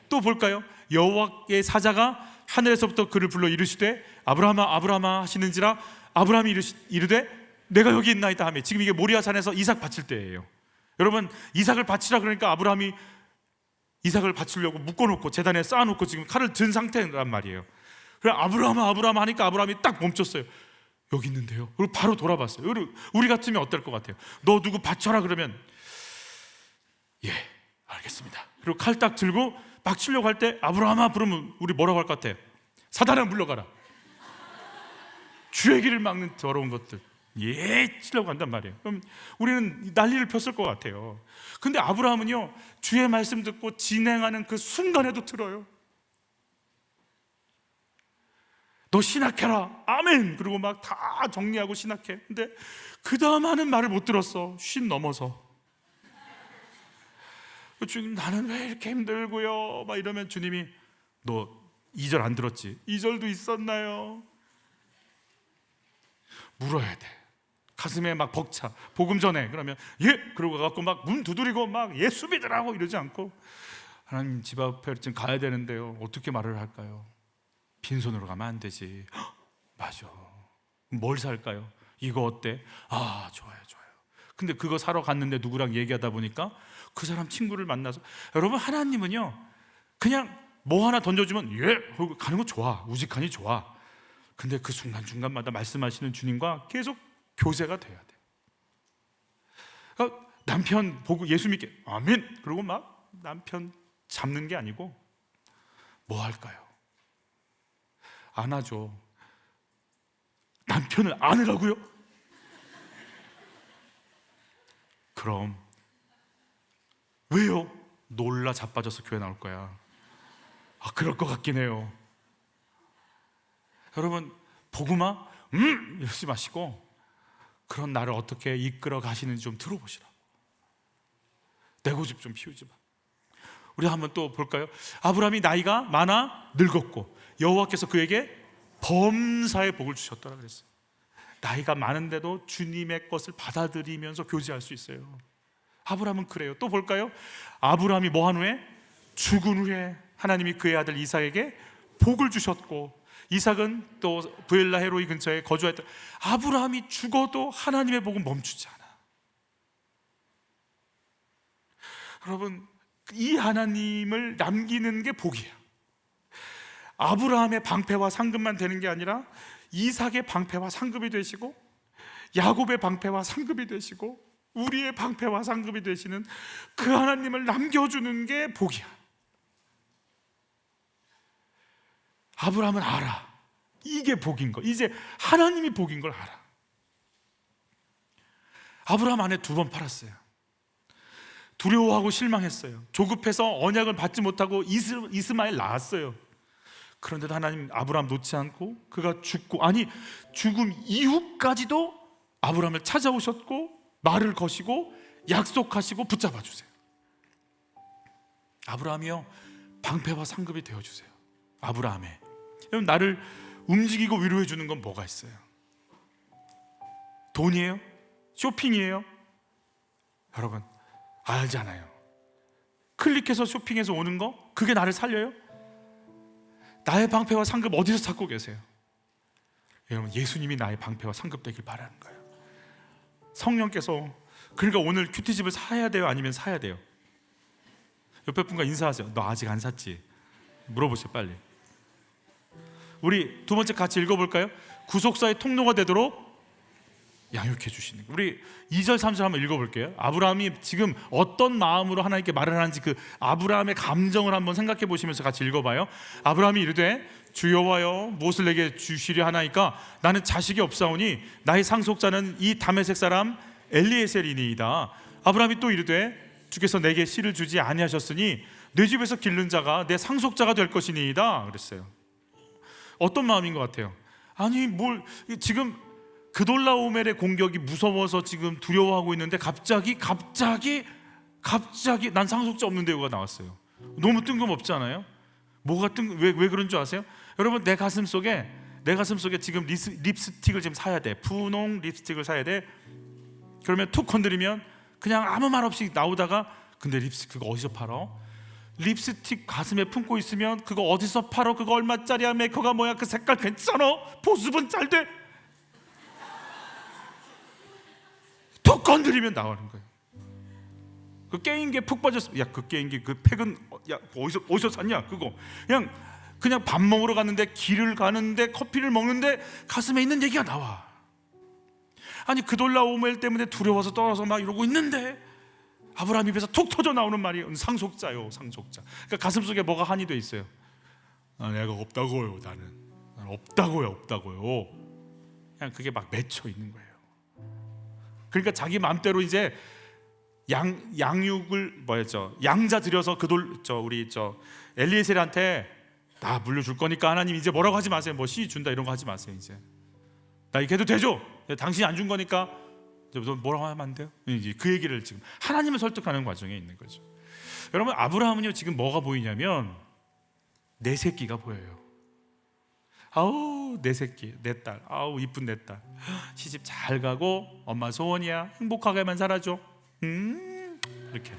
또 볼까요? 여호와의 사자가 하늘에서부터 그를 불러 이르시되, 아브라함아 아브라함아 하시는지라 아브라함이 이르되, 내가 여기 있나이다 하며, 지금 이게 모리아산에서 이삭 바칠 때예요. 여러분, 이삭을 바치라 그러니까 아브라함이 이삭을 바치려고 묶어놓고 제단에 쌓아놓고 지금 칼을 든 상태란 말이에요. 그래, 아브라함아 아브라함아 하니까 아브라함이 딱 멈췄어요. 여기 있는데요. 그리고 바로 돌아봤어요. 우리 같으면 어떨 것 같아요? 너 누구 바쳐라 그러면, 예, 알겠습니다. 그리고 칼 딱 들고 막 치려고 할 때 아브라함아 부르면 우리 뭐라고 할 것 같아요? 사단아 물러가라. 주의 길을 막는 더러운 것들, 예, 치려고 한단 말이에요. 그럼 우리는 난리를 폈을 것 같아요. 근데 아브라함은요, 주의 말씀 듣고 진행하는 그 순간에도 들어요. 너 신학해라, 아멘. 그리고 막 다 정리하고 신학해. 근데 그 다음 하는 말을 못 들었어. 쉰 넘어서. 주님, 나는 왜 이렇게 힘들고요 막 이러면 주님이, 너 2절 안 들었지? 2절도 있었나요? 물어야 돼. 가슴에 막 벅차. 복음 전에 그러면 예, 그러고 가갖고 막 문 두드리고 막 예 수비들하고 이러지 않고, 하나님 집 앞에 지금 가야 되는데요, 어떻게 말을 할까요? 빈손으로 가면 안 되지. 헉, 맞아. 뭘 살까요? 이거 어때? 아, 좋아요. 근데 그거 사러 갔는데 누구랑 얘기하다 보니까 그 사람 친구를 만나서, 여러분, 하나님은요 그냥 뭐 하나 던져주면 예 가는 거 좋아, 우직하니 좋아. 근데 그 순간순간마다 말씀하시는 주님과 계속 교제가 돼야 돼요. 그러니까 남편 보고 예수 믿게 아멘 그러고 막 남편 잡는 게 아니고, 뭐 할까요? 안아줘. 남편을 안으라고요? 그럼 왜요? 놀라 자빠져서 교회 나올 거야. 아, 그럴 것 같긴 해요. 여러분, 복음아 이러지 마시고 그런 나를 어떻게 이끌어 가시는지 좀 들어보시라고. 내 고집 좀 피우지 마. 우리 한번 또 볼까요? 아브라함이 나이가 많아 늙었고 여호와께서 그에게 범사의 복을 주셨더라 그랬어요. 나이가 많은데도 주님의 것을 받아들이면서 교제할 수 있어요. 아브라함은 그래요. 또 볼까요? 아브라함이 뭐 한 후에? 죽은 후에 하나님이 그의 아들 이삭에게 복을 주셨고, 이삭은 또 브엘라 헤로이 근처에 거주했던, 아브라함이 죽어도 하나님의 복은 멈추지 않아. 여러분, 이 하나님을 남기는 게 복이에요. 아브라함의 방패와 상급만 되는 게 아니라 이삭의 방패와 상급이 되시고 야곱의 방패와 상급이 되시고 우리의 방패와 상급이 되시는 그 하나님을 남겨주는 게 복이야. 아브라함은 알아. 이게 복인 거. 이제 하나님이 복인 걸 알아. 아브라함 아내 2번 팔았어요. 두려워하고 실망했어요. 조급해서 언약을 받지 못하고 이스마엘 낳았어요. 그런데도 하나님 아브라함 놓지 않고 그가 죽고, 아니 죽음 이후까지도 아브라함을 찾아오셨고 말을 거시고 약속하시고 붙잡아 주세요. 아브라함이요, 방패와 상급이 되어주세요. 아브라함의. 여러분, 나를 움직이고 위로해 주는 건 뭐가 있어요? 돈이에요? 쇼핑이에요? 여러분 알잖아요. 클릭해서 쇼핑해서 오는 거, 그게 나를 살려요? 나의 방패와 상급 어디서 찾고 계세요? 여러분, 예수님이 나의 방패와 상급 되길 바라는 거예요. 성령께서, 그러니까 오늘 큐티집을 사야 돼요? 아니면 사야 돼요? 옆에 분과 인사하세요. 너 아직 안 샀지? 물어보세요 빨리. 우리 2번째 같이 읽어볼까요? 구속사의 통로가 되도록 양육해 주시는 거. 우리 2절 3절 한번 읽어볼게요. 아브라함이 지금 어떤 마음으로 하나님께 말을 하는지 그 아브라함의 감정을 한번 생각해 보시면서 같이 읽어봐요. 아브라함이 이르되 주여와여 무엇을 내게 주시려 하나이까? 나는 자식이 없사오니 나의 상속자는 이 다메섹 사람 엘리에셀이니이다. 아브라함이 또 이르되 주께서 내게 씨를 주지 아니하셨으니 내 집에서 기른 자가 내 상속자가 될 것이니이다 그랬어요. 어떤 마음인 것 같아요? 아니 뭘 지금 그돌라오멜의 공격이 무서워서 지금 두려워하고 있는데 갑자기 난 상속자 없는데 가 나왔어요. 너무 뜬금없지 않아요? 왜 그런 줄 아세요? 여러분, 내 가슴 속에 지금 립스틱을 지금 사야 돼. 분홍 립스틱을 사야 돼. 그러면 툭 건드리면 그냥 아무 말 없이 나오다가, 근데 립스틱 그거 어디서 팔어? 립스틱 가슴에 품고 있으면 그거 어디서 팔어? 그거 얼마짜리야? 메이커가 뭐야? 그 색깔 괜찮아? 보습은 잘 돼? 툭 건드리면 나오는 거예요. 그 게임기에 푹 빠졌어. 야, 그 게임기 그 팩은 야 어디서 샀냐? 그거 그냥 밥 먹으러 갔는데, 길을 가는데, 커피를 먹는데 가슴에 있는 얘기가 나와. 아니 그돌라오멜 때문에 두려워서 떨어서 막 이러고 있는데 아브라함 입에서 툭 터져 나오는 말이 상속자요, 상속자. 그러니까 가슴 속에 뭐가 한이 돼 있어요. 내가 없다고요. 나는 없다고요. 그냥 그게 막 맺혀 있는 거예요. 그러니까 자기 마음대로 이제 양육을 양자 들여서 우리 엘리에셀한테 나 물려줄 거니까 하나님 이제 뭐라고 하지 마세요. 뭐 씨 준다 이런 거 하지 마세요. 이제 나 이렇게 해도 되죠? 당신이 안 준 거니까 뭐라고 하면 안 돼요? 그 얘기를 지금 하나님을 설득하는 과정에 있는 거죠. 여러분, 아브라함은요 지금 뭐가 보이냐면 내 새끼가 보여요. 아우 내 새끼, 내 딸, 아우 이쁜 내 딸, 시집 잘 가고 엄마 소원이야, 행복하게만 살아줘. 이렇게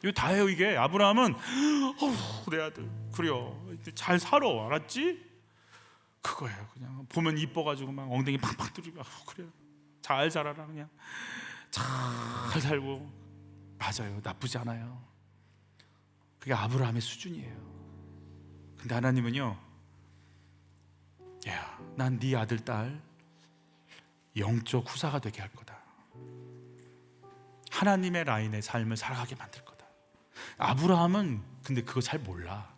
이거 다예요. 이게 아브라함은 내 아들 그래요, 잘 살아, 알았지? 그거예요. 그냥 보면 이뻐가지고 막 엉덩이 팡팡 뚫리고 그래요, 잘 자라라, 그냥 잘 살고. 맞아요, 나쁘지 않아요. 그게 아브라함의 수준이에요. 근데 하나님은요, 야, 난 네 아들 딸 영적 후사가 되게 할 거다. 하나님의 라인의 삶을 살아가게 만들 거다. 아브라함은 근데 그거 잘 몰라.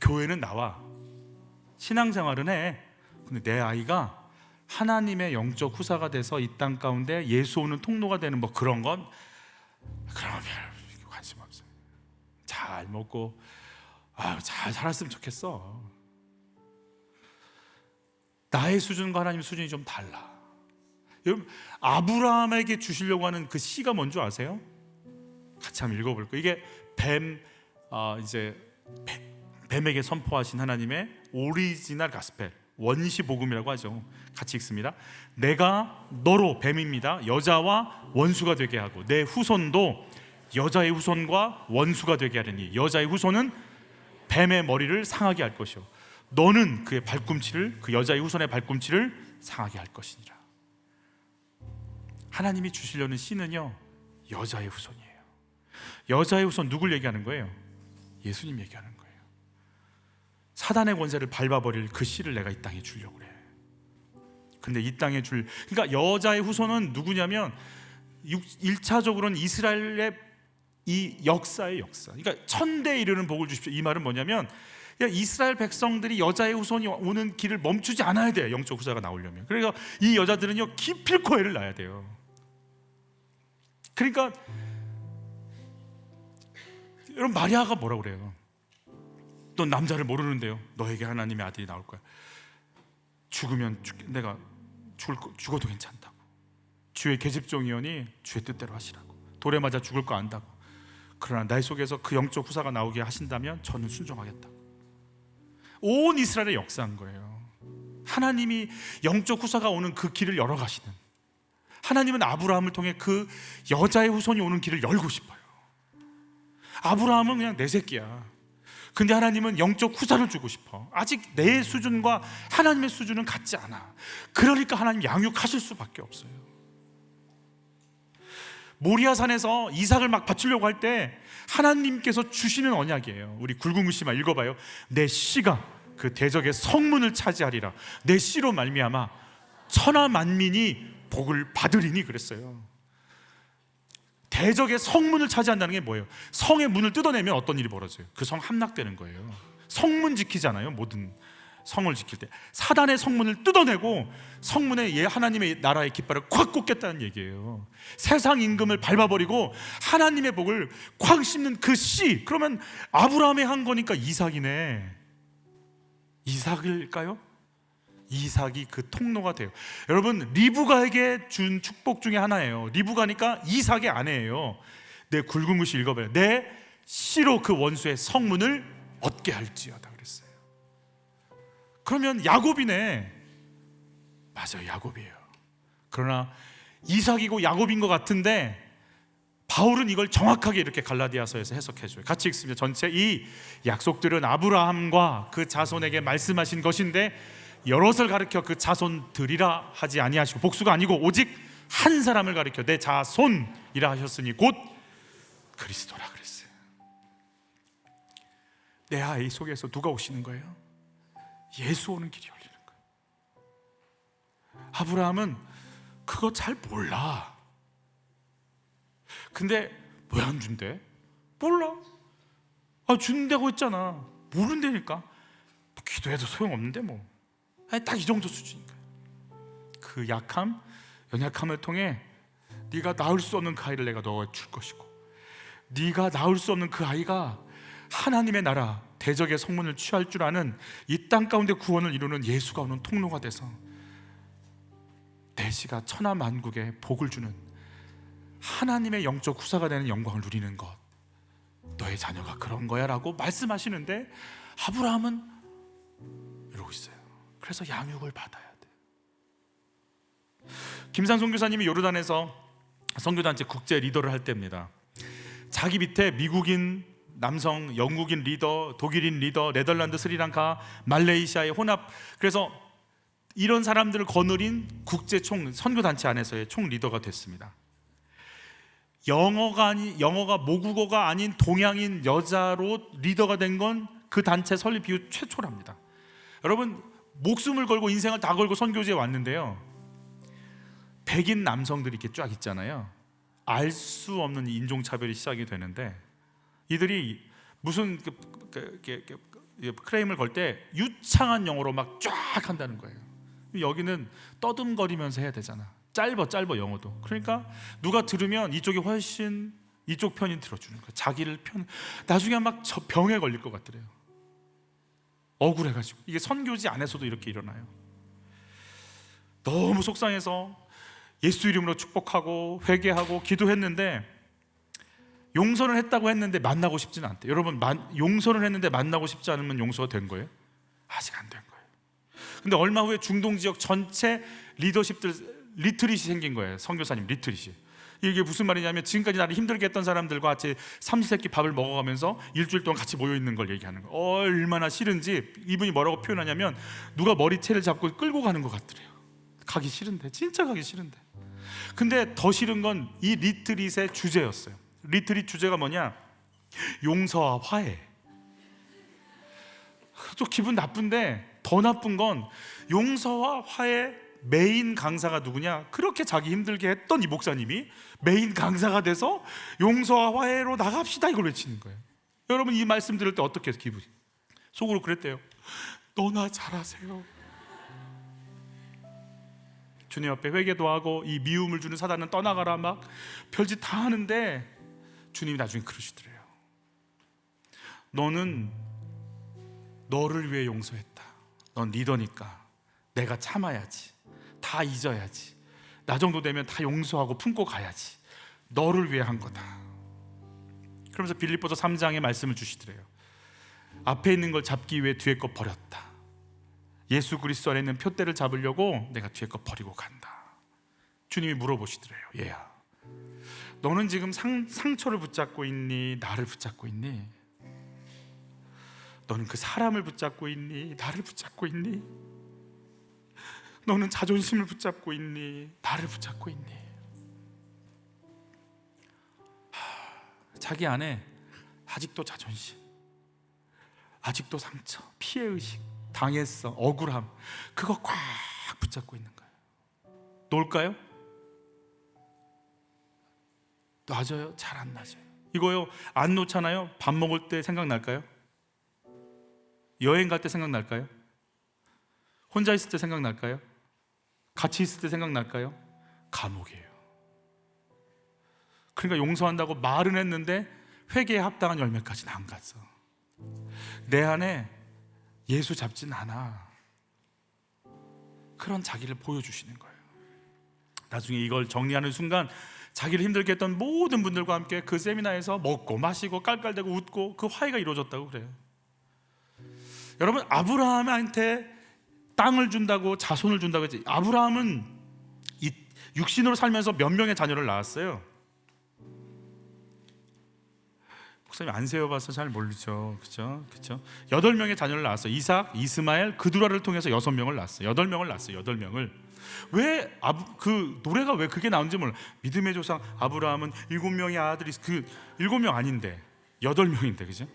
교회는 나와, 신앙생활은 해. 근데 내 아이가 하나님의 영적 후사가 돼서 이 땅 가운데 예수 오는 통로가 되는 뭐 그런 건 그러면 관심 없어요. 잘 먹고 잘 살았으면 좋겠어. 나의 수준과 하나님의 수준이 좀 달라. 여러분, 아브라함에게 주시려고 하는 그 씨가 뭔지 아세요? 같이 한번 읽어볼 거예요. 이게 뱀에게 선포하신 하나님의 오리지널 가스펠, 원시 복음이라고 하죠. 같이 읽습니다. 내가 너로, 뱀입니다, 여자와 원수가 되게 하고 내 후손도 여자의 후손과 원수가 되게 하려니 여자의 후손은 뱀의 머리를 상하게 할 것이요 너는 그의 발꿈치를, 그 여자의 후손의 발꿈치를 상하게 할 것이니라. 하나님이 주시려는 씨는요 여자의 사단의 권세를 밟아버릴 그 씨를 내가 이 땅에 주려고 그래. 근데 이 땅에 그러니까 여자의 후손은 누구냐면 1차적으로는 이스라엘의 이 역사의 역사. 그러니까 천대에 이르는 복을 주십시오. 이 말은 뭐냐면 이스라엘 백성들이 여자의 후손이 오는 길을 멈추지 않아야 돼요. 영적 후사가 나오려면. 그러니까 이 여자들은요 기필코 애를 낳아야 돼요. 그러니까 여러분 마리아가 뭐라고 그래요? 넌 남자를 모르는데요. 너에게 하나님의 아들이 나올 거야. 죽으면 내가 죽어도 괜찮다고. 주의 계집종이오니 주의 뜻대로 하시라고. 돌에 맞아 죽을 거 안다고. 그러나 내 속에서 그 영적 후사가 나오게 하신다면 저는 순종하겠다고. 온 이스라엘의 역사인 거예요. 하나님이 영적 후사가 오는 그 길을 열어가시는, 하나님은 아브라함을 통해 그 여자의 후손이 오는 길을 열고 싶어요. 아브라함은 그냥 내 새끼야. 근데 하나님은 영적 후사를 주고 싶어. 아직 내 수준과 하나님의 수준은 같지 않아. 그러니까 하나님 양육하실 수밖에 없어요. 모리아산에서 이삭을 막 바치려고 할 때 하나님께서 주시는 언약이에요. 우리 굵은 글씨만 읽어봐요. 내 씨가 그 대적의 성문을 차지하리라. 내 씨로 말미암아 천하 만민이 복을 받으리니 그랬어요. 대적의 성문을 차지한다는 게 뭐예요? 성의 문을 뜯어내면 어떤 일이 벌어져요? 그 성 함락되는 거예요. 성문 지키잖아요. 모든 성을 지킬 때 사단의 성문을 뜯어내고 성문에 하나님의 나라의 깃발을 콱 꽂겠다는 얘기예요. 세상 임금을 밟아버리고 하나님의 복을 콱 씹는 그 씨. 그러면 아브라함이 한 거니까 이삭이네. 이삭일까요? 이삭이 그 통로가 돼요. 여러분 리브가에게 준 축복 중에 하나예요. 리브가니까 이삭의 아내예요. 내 굵은 글씨 읽어봐요. 내 씨로 그 원수의 성문을 얻게 할지어다 그랬어요. 그러면 야곱이네. 맞아요, 야곱이에요. 그러나 이삭이고 야곱인 것 같은데 바울은 이걸 정확하게 이렇게 갈라디아서에서 해석해줘요. 같이 읽습니다. 전체 이 약속들은 아브라함과 그 자손에게 말씀하신 것인데 여럿을 가리켜 그 자손들이라 하지 아니하시고, 복수가 아니고 오직 한 사람을 가리켜 내 자손이라 하셨으니 곧 그리스도라 그랬어요. 내 아이 속에서 누가 오시는 거예요? 예수 오는 길이 열리는 거예요. 아브라함은 그거 잘 몰라. 근데 왜 안 준대? 몰라. 준다고 했잖아. 모른다니까. 기도해도 소용없는데 뭐. 딱 이 정도 수준인가. 그 약함, 연약함을 통해 네가 낳을 수 없는 그 아이를 내가 너가 줄 것이고, 네가 낳을 수 없는 그 아이가 하나님의 나라 대적의 성문을 취할 줄 아는 이 땅 가운데 구원을 이루는 예수가 오는 통로가 돼서 내 씨가 천하 만국에 복을 주는 하나님의 영적 후사가 되는 영광을 누리는 것, 너의 자녀가 그런 거야 라고 말씀하시는데 아브라함은 이러고 있어요. 그래서 양육을 받아야 돼. 김상송 교사님이 요르단에서 선교단체 국제 리더를 할 때입니다. 자기 밑에 미국인 남성, 영국인 리더, 독일인 리더, 네덜란드, 스리랑카, 말레이시아의 혼합, 그래서 이런 사람들을 거느린 국제 선교단체 안에서의 총 리더가 됐습니다. 영어가 모국어가 아닌 동양인 여자로 리더가 된 건 그 단체 설립 이후 최초랍니다. 여러분, 목숨을 걸고 인생을 다 걸고 선교지에 왔는데요, 백인 남성들이 이렇게 쫙 있잖아요. 알 수 없는 인종차별이 시작이 되는데 이들이 무슨 크레임을 걸 때 유창한 영어로 막 쫙 한다는 거예요. 여기는 떠듬거리면서 해야 되잖아. 짧아 영어도. 그러니까 누가 들으면 이쪽이 훨씬 이쪽 편이 들어주는 거예요. 자기를 나중에 막 저 병에 걸릴 것 같더래요. 억울해가지고. 이게 선교지 안에서도 이렇게 일어나요. 너무 속상해서 예수 이름으로 축복하고 회개하고 기도했는데, 용서를 했다고 했는데 만나고 싶지는 않대요. 여러분, 용서를 했는데 만나고 싶지 않으면 용서가 된 거예요? 아직 안 된 거예요. 근데 얼마 후에 중동 지역 전체 리더십들 리트릿이 생긴 거예요. 선교사님 리트릿이. 이게 무슨 말이냐면 지금까지 나를 힘들게 했던 사람들과 같이 삼시세끼 밥을 먹어가면서 일주일 동안 같이 모여있는 걸 얘기하는 거예요. 얼마나 싫은지 이분이 뭐라고 표현하냐면 누가 머리채를 잡고 끌고 가는 것 같더래요. 가기 싫은데, 진짜 가기 싫은데. 근데 더 싫은 건 이 리트릿의 주제였어요. 리트릿 주제가 뭐냐? 용서와 화해. 또 기분 나쁜데 더 나쁜 건 용서와 화해 메인 강사가 누구냐? 그렇게 자기 힘들게 했던 이 목사님이 메인 강사가 돼서 용서와 화해로 나갑시다 이걸 외치는 거예요. 여러분 이 말씀 들을 때 어떻게 기분이? 속으로 그랬대요. 너나 잘하세요. 주님 앞에 회개도 하고 이 미움을 주는 사단은 떠나가라 막 별짓 다 하는데 주님이 나중에 그러시더래요. 너는 너를 위해 용서했다. 넌 리더니까 내가 참아야지. 다 잊어야지. 나 정도 되면 다 용서하고 품고 가야지. 너를 위해 한 거다. 그러면서 빌립보서 3장의 말씀을 주시더래요. 앞에 있는 걸 잡기 위해 뒤에 거 버렸다. 예수 그리스도 안에 있는 표대를 잡으려고 내가 뒤에 거 버리고 간다. 주님이 물어보시더래요. 얘야, 너는 지금 상처를 붙잡고 있니? 나를 붙잡고 있니? 너는 그 사람을 붙잡고 있니? 나를 붙잡고 있니? 너는 자존심을 붙잡고 있니? 나를 붙잡고 있니? 자기 안에 아직도 자존심, 아직도 상처, 피해의식, 당했어, 억울함, 그거 꽉 붙잡고 있는 거예요. 놓을까요? 놔져요? 잘 안 놔져요. 이거요 안 놓잖아요. 밥 먹을 때 생각날까요? 여행 갈 때 생각날까요? 혼자 있을 때 생각날까요? 같이 있을 때 생각날까요? 감옥이에요. 그러니까 용서한다고 말은 했는데 회개에 합당한 열매까지는 안 갔어. 내 안에 예수 잡진 않아. 그런 자기를 보여주시는 거예요. 나중에 이걸 정리하는 순간 자기를 힘들게 했던 모든 분들과 함께 그 세미나에서 먹고 마시고 깔깔대고 웃고 그 화해가 이루어졌다고 그래요. 여러분 아브라함한테 땅을 준다고 자손을 준다고 했지. 아브라함은 이 육신으로 살면서 몇 명의 자녀를 낳았어요? 목사님 안 세어봐서 잘 모르죠. 그렇죠? 8명의 자녀를 낳았어요. 이삭, 이스마엘, 그두라를 통해서 6명을 낳았어요. 8명을 낳았어요. 8명을. 왜 그 노래가 왜 그게 나온지 몰라. 믿음의 조상 아브라함은 7명의 아들이 그 7명 아닌데 8명인데 그죠?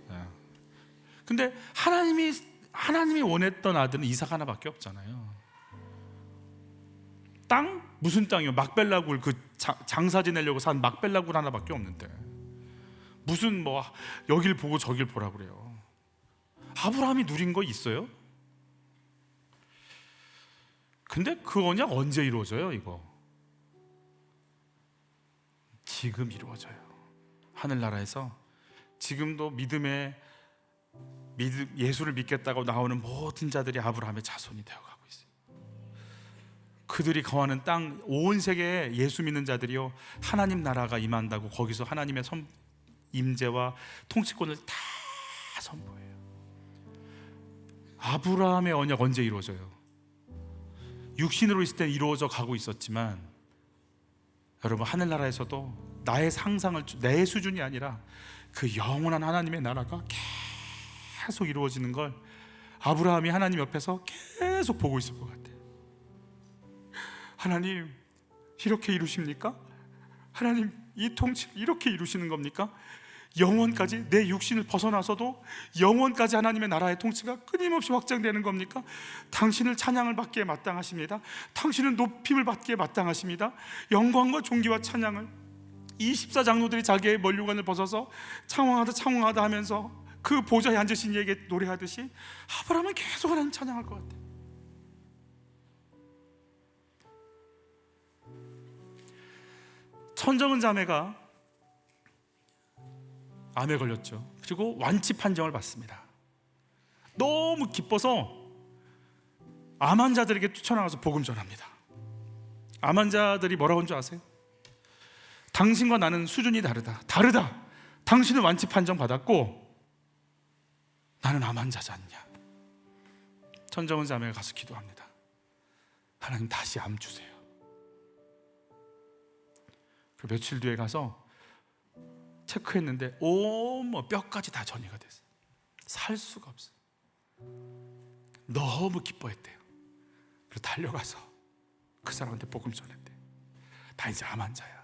근데 하나님이 원했던 아들은 이삭 하나밖에 없잖아요. 땅? 무슨 땅이요? 막벨라굴 그 장사 지내려고 산 막벨라굴 하나밖에 없는데 무슨 뭐 여길 보고 저길 보라 그래요. 아브라함이 누린 거 있어요? 근데 그 언약 언제 이루어져요? 이거 지금 이루어져요. 하늘나라에서 지금도 예수를 믿겠다고 나오는 모든 자들이 아브라함의 자손이 되어가고 있어요. 그들이 거하는 땅 온 세계에 예수 믿는 자들이요 하나님 나라가 임한다고 거기서 하나님의 임재와 통치권을 다 선포해요. 아브라함의 언약 언제 이루어져요? 육신으로 있을 때 이루어져 가고 있었지만 여러분 하늘나라에서도 나의 상상을 내 수준이 아니라 그 영원한 하나님의 나라가 계속 이루어지는 걸 아브라함이 하나님 옆에서 계속 보고 있을 것 같아요. 하나님 이렇게 이루십니까? 하나님 이 통치를 이렇게 이루시는 겁니까? 영원까지 내 육신을 벗어나서도 영원까지 하나님의 나라의 통치가 끊임없이 확장되는 겁니까? 당신을 찬양을 받기에 마땅하십니다. 당신은 높임을 받기에 마땅하십니다. 영광과 존귀와 찬양을 24장로들이 자기의 면류관을 벗어서 창왕하다 하면서 그 보좌에 앉으신 이에게 노래하듯이 아브라함은 계속 하나님 찬양할 것 같아요. 천정은 자매가 암에 걸렸죠. 그리고 완치 판정을 받습니다. 너무 기뻐서 암 환자들에게 뛰쳐나가서 복음 전합니다. 암 환자들이 뭐라고 한 줄 아세요? 당신과 나는 수준이 다르다. 당신은 완치 판정 받았고 나는 암 환자지 않냐. 천정은 자매가 가서 기도합니다. 하나님 다시 암 주세요. 그리고 며칠 뒤에 가서 체크했는데 온몸 뼈까지 다 전이가 됐어요. 살 수가 없어요. 너무 기뻐했대요. 그리고 달려가서 그 사람한테 복음 전했대요. 나 이제 암 환자야.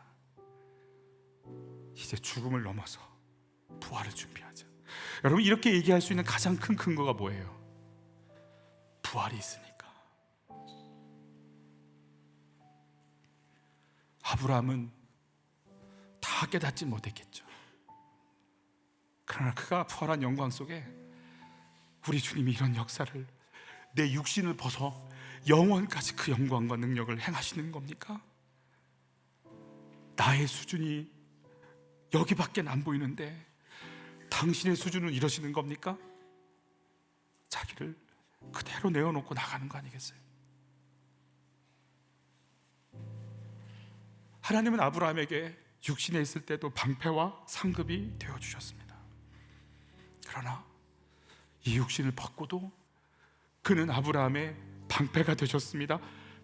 이제 죽음을 넘어서 부활을 준비하자. 여러분 이렇게 얘기할 수 있는 가장 큰 근거가 뭐예요? 부활이 있으니까. 아브라함은 다 깨닫지 못했겠죠. 그러나 그가 부활한 영광 속에 우리 주님이 이런 역사를, 내 육신을 벗어 영원까지 그 영광과 능력을 행하시는 겁니까? 나의 수준이 여기밖에 안 보이는데 당신의 수준은 이러시는 겁니까? 자기를 그대로 내어놓고 나가는 거 아니겠어요? 하나님은 아브라함에게 육신에 있을 때도 방패와 상급이 되어주셨습니다. 그러나 이 육신을 벗고도 그는 아브라함의 방패가 되셨습니다.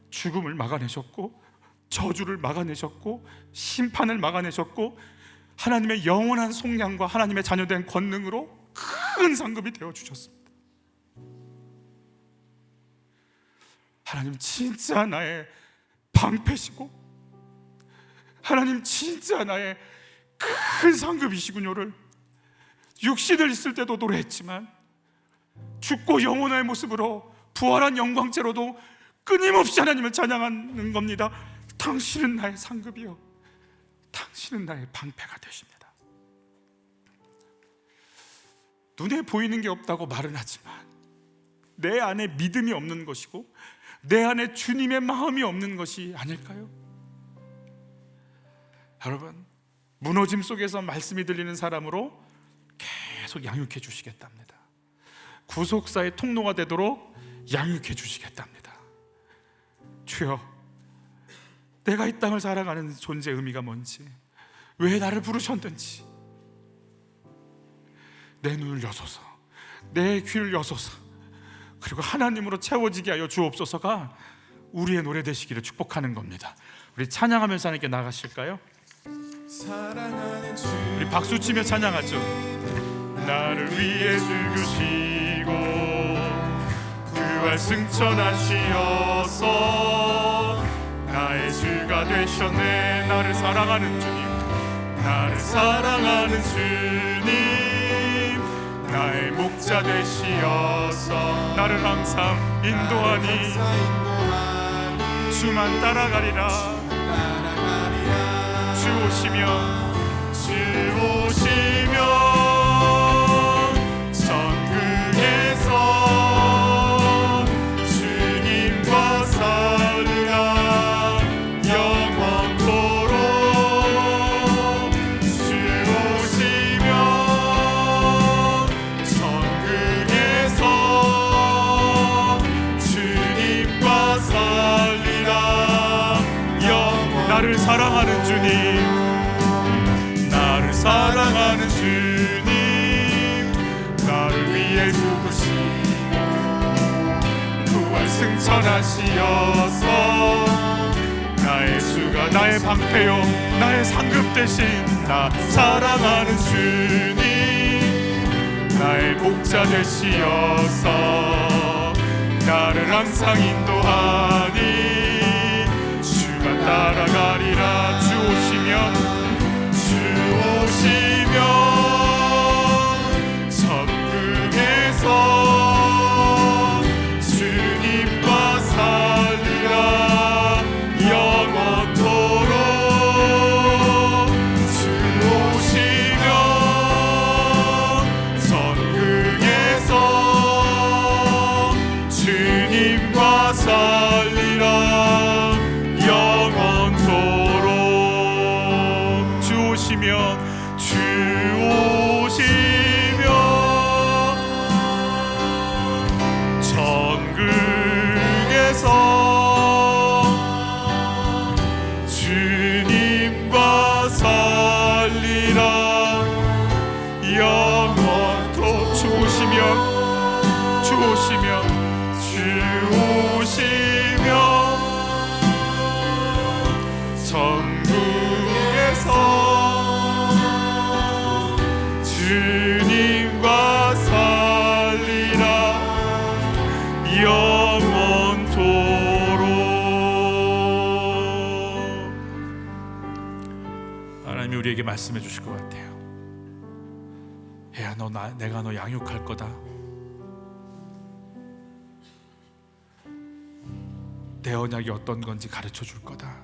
죽음을 막아내셨고, 저주를 막아내셨고, 심판을 막아내셨고, 하나님의 영원한 속량과 하나님의 자녀된 권능으로 큰 상급이 되어주셨습니다. 하나님 진짜 나의 방패시고, 하나님 진짜 나의 큰 상급이시군요를 육신을 있을 때도 노래했지만, 죽고 영원의 모습으로 부활한 영광체로도 끊임없이 하나님을 찬양하는 겁니다. 당신은 나의 상급이요, 당신은 나의 방패가 되십니다. 눈에 보이는 게 없다고 말은 하지만 내 안에 믿음이 없는 것이고 내 안에 주님의 마음이 없는 것이 아닐까요? 여러분, 무너짐 속에서 말씀이 들리는 사람으로 계속 양육해 주시겠답니다. 구속사의 통로가 되도록 양육해 주시겠답니다. 주여, 내가 이 땅을 살아가는 존재의 의미가 뭔지, 왜 나를 부르셨는지 내 눈을 여소서, 내 귀를 여소서, 그리고 하나님으로 채워지게 하여 주옵소서가 우리의 노래 되시기를 축복하는 겁니다. 우리 찬양하면서 하나님께 나가실까요? 우리 박수치며 찬양하죠. 나를 위해 죽으시고 부활 승천하시어서 나의 주가 되셨네. 나를 사랑하는 주님, 나를 사랑하는 주님, 나의 목자 되시어서 나를 항상 인도하니 주만 따라가리라. 주 오시면 천국에서 주님과 살리라 영원토록. 주 오시면 천국에서 주님과 살리라 영원. 나를 사랑하는 주님, 나를 사랑하는 주님, 나를 위해 죽으시고 부활 승천하시어서 나의 주가 나의 방패요 나의 상급 대신 나 사랑하는 주님, 나의 목자 되시어서 나를 항상 인도하니 주가 따라가리라. 주 오시면 천국에서 주님과 살리라 영원토록. 주 오시면 천국에서 주님과 살리라 영원토록. 주 오시면 천국에서 주님과 살리라 영원토록. 주 오시면 천국에서 주님과 살리라 영원토록. 하나님이 우리에게 말씀해 주실 것 같아요. 야, 내가 너 양육할 거다. 내 언약이 어떤 건지 가르쳐 줄 거다.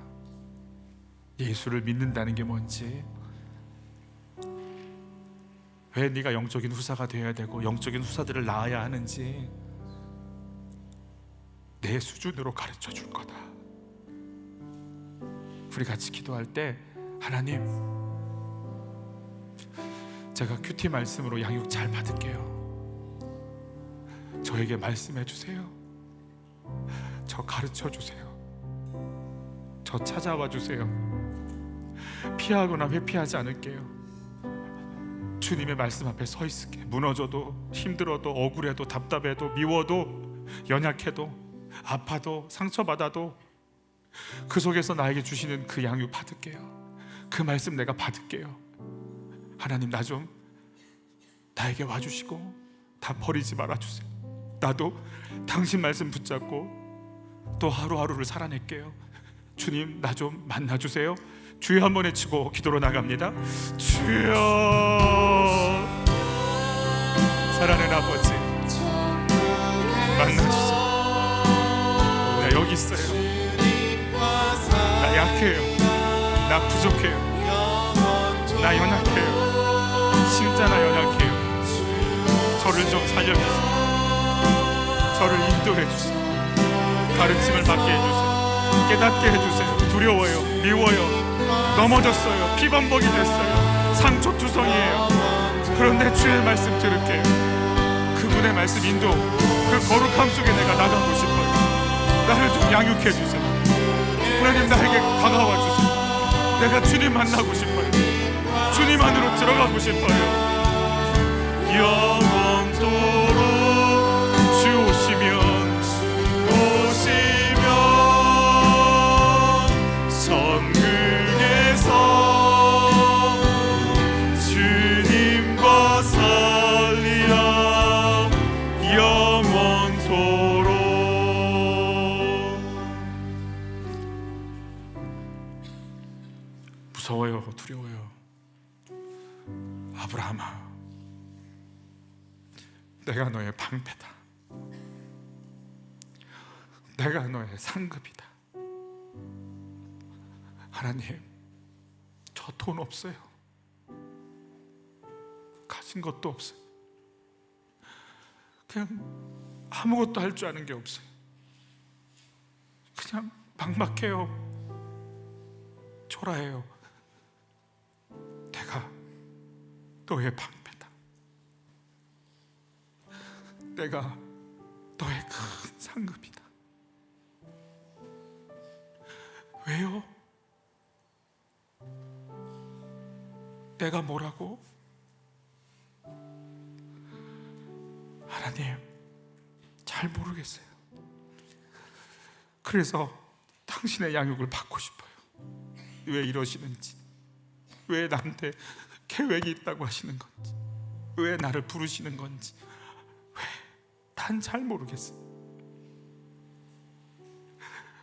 예수를 믿는다는 게 뭔지, 왜 네가 영적인 후사가 되어야 되고 영적인 후사들을 낳아야 하는지 내 수준으로 가르쳐 줄 거다. 우리 같이 기도할 때, 하나님, 제가 큐티 말씀으로 양육 잘 받을게요. 저에게 말씀해 주세요. 저 가르쳐 주세요. 저 찾아와 주세요. 피하거나 회피하지 않을게요. 주님의 말씀 앞에 서 있을게. 무너져도, 힘들어도, 억울해도, 답답해도, 미워도, 연약해도, 아파도, 상처받아도 그 속에서 나에게 주시는 그 양육 받을게요. 그 말씀 내가 받을게요. 하나님, 나 좀 나에게 와주시고 다 버리지 말아주세요. 나도 당신 말씀 붙잡고 또 하루하루를 살아낼게요. 주님, 나 좀 만나주세요. 주여 한번 외치고 기도로 나갑니다. 주여, 사랑하는 아버지, 만나주세요. 나 여기 있어요. 나 약해요. 나 부족해요. 나 연약해요. 진짜 나 연약해요. 저를 좀 살려주세요. 저를 인도해 주세요. 가르침을 받게 해주세요. 깨닫게 해주세요. 두려워요. 미워요. 넘어졌어요. 피범벅이 됐어요. 상처투성이에요. 그런데 주의 말씀 들을게요. 그분의 말씀 인도, 그 거룩함 속에 내가 나가고 싶어요. 나를 좀 양육해 주세요. 하나님, 나에게 다가와 주세요. 내가 주님 만나고 싶어요. 주님 안으로 들어가고 싶어요. 영원토록 주 오시면 성극에서 주님과 살리라 영원토록. 무서워요. 두려워요. 아브라함아, 내가 너의 방패다. 내가 너의 상급이다. 하나님, 저 돈 없어요. 가진 것도 없어요. 그냥 아무것도 할 줄 아는 게 없어요. 그냥 막막해요. 초라해요. 내가 너의 방패다. 내가 너의 큰 상급이다. 왜요? 내가 뭐라고? 하나님, 잘 모르겠어요. 그래서 당신의 양육을 받고 싶어요. 왜 이러시는지, 왜 나한테 계획이 있다고 하시는 건지, 왜 나를 부르시는 건지, 왜? 난 잘 모르겠어요.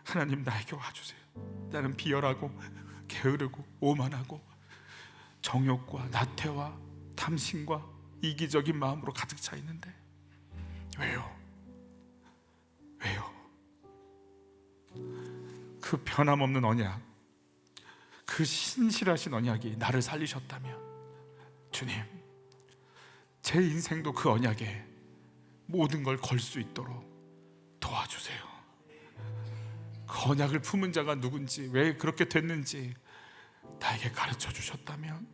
하나님, 나에게 와주세요. 나는 비열하고 게으르고 오만하고 정욕과 나태와 탐심과 이기적인 마음으로 가득 차 있는데 왜요? 왜요? 그 변함없는 언약, 그 신실하신 언약이 나를 살리셨다면, 주님, 제 인생도 그 언약에 모든 걸 걸 수 있도록 도와주세요. 그 언약을 품은 자가 누군지, 왜 그렇게 됐는지 나에게 가르쳐 주셨다면,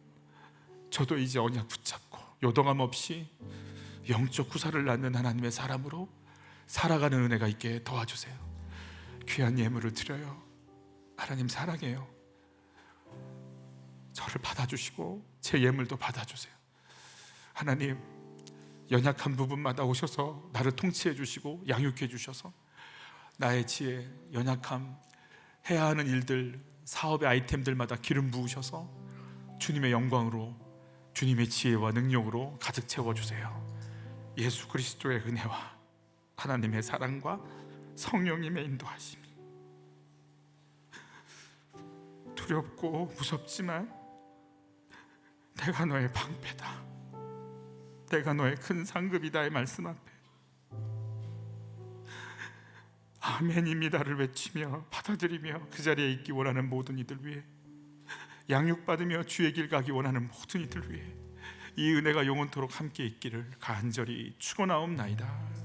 저도 이제 언약 붙잡고 요동함 없이 영적 후사를 낳는 하나님의 사람으로 살아가는 은혜가 있게 도와주세요. 귀한 예물을 드려요. 하나님 사랑해요. 저를 받아주시고 제 예물도 받아주세요. 하나님, 연약한 부분마다 오셔서 나를 통치해 주시고 양육해 주셔서 나의 지혜, 연약함, 해야 하는 일들, 사업의 아이템들마다 기름 부으셔서 주님의 영광으로, 주님의 지혜와 능력으로 가득 채워주세요. 예수 그리스도의 은혜와 하나님의 사랑과 성령님의 인도하심이, 두렵고 무섭지만 내가 너의 방패다, 내가 너의 큰 상급이다의 말씀 앞에 아멘입니다를 외치며 받아들이며 그 자리에 있기 원하는 모든 이들 위해, 양육받으며 주의 길 가기 원하는 모든 이들 위해 이 은혜가 영원토록 함께 있기를 간절히 축원하옵나이다.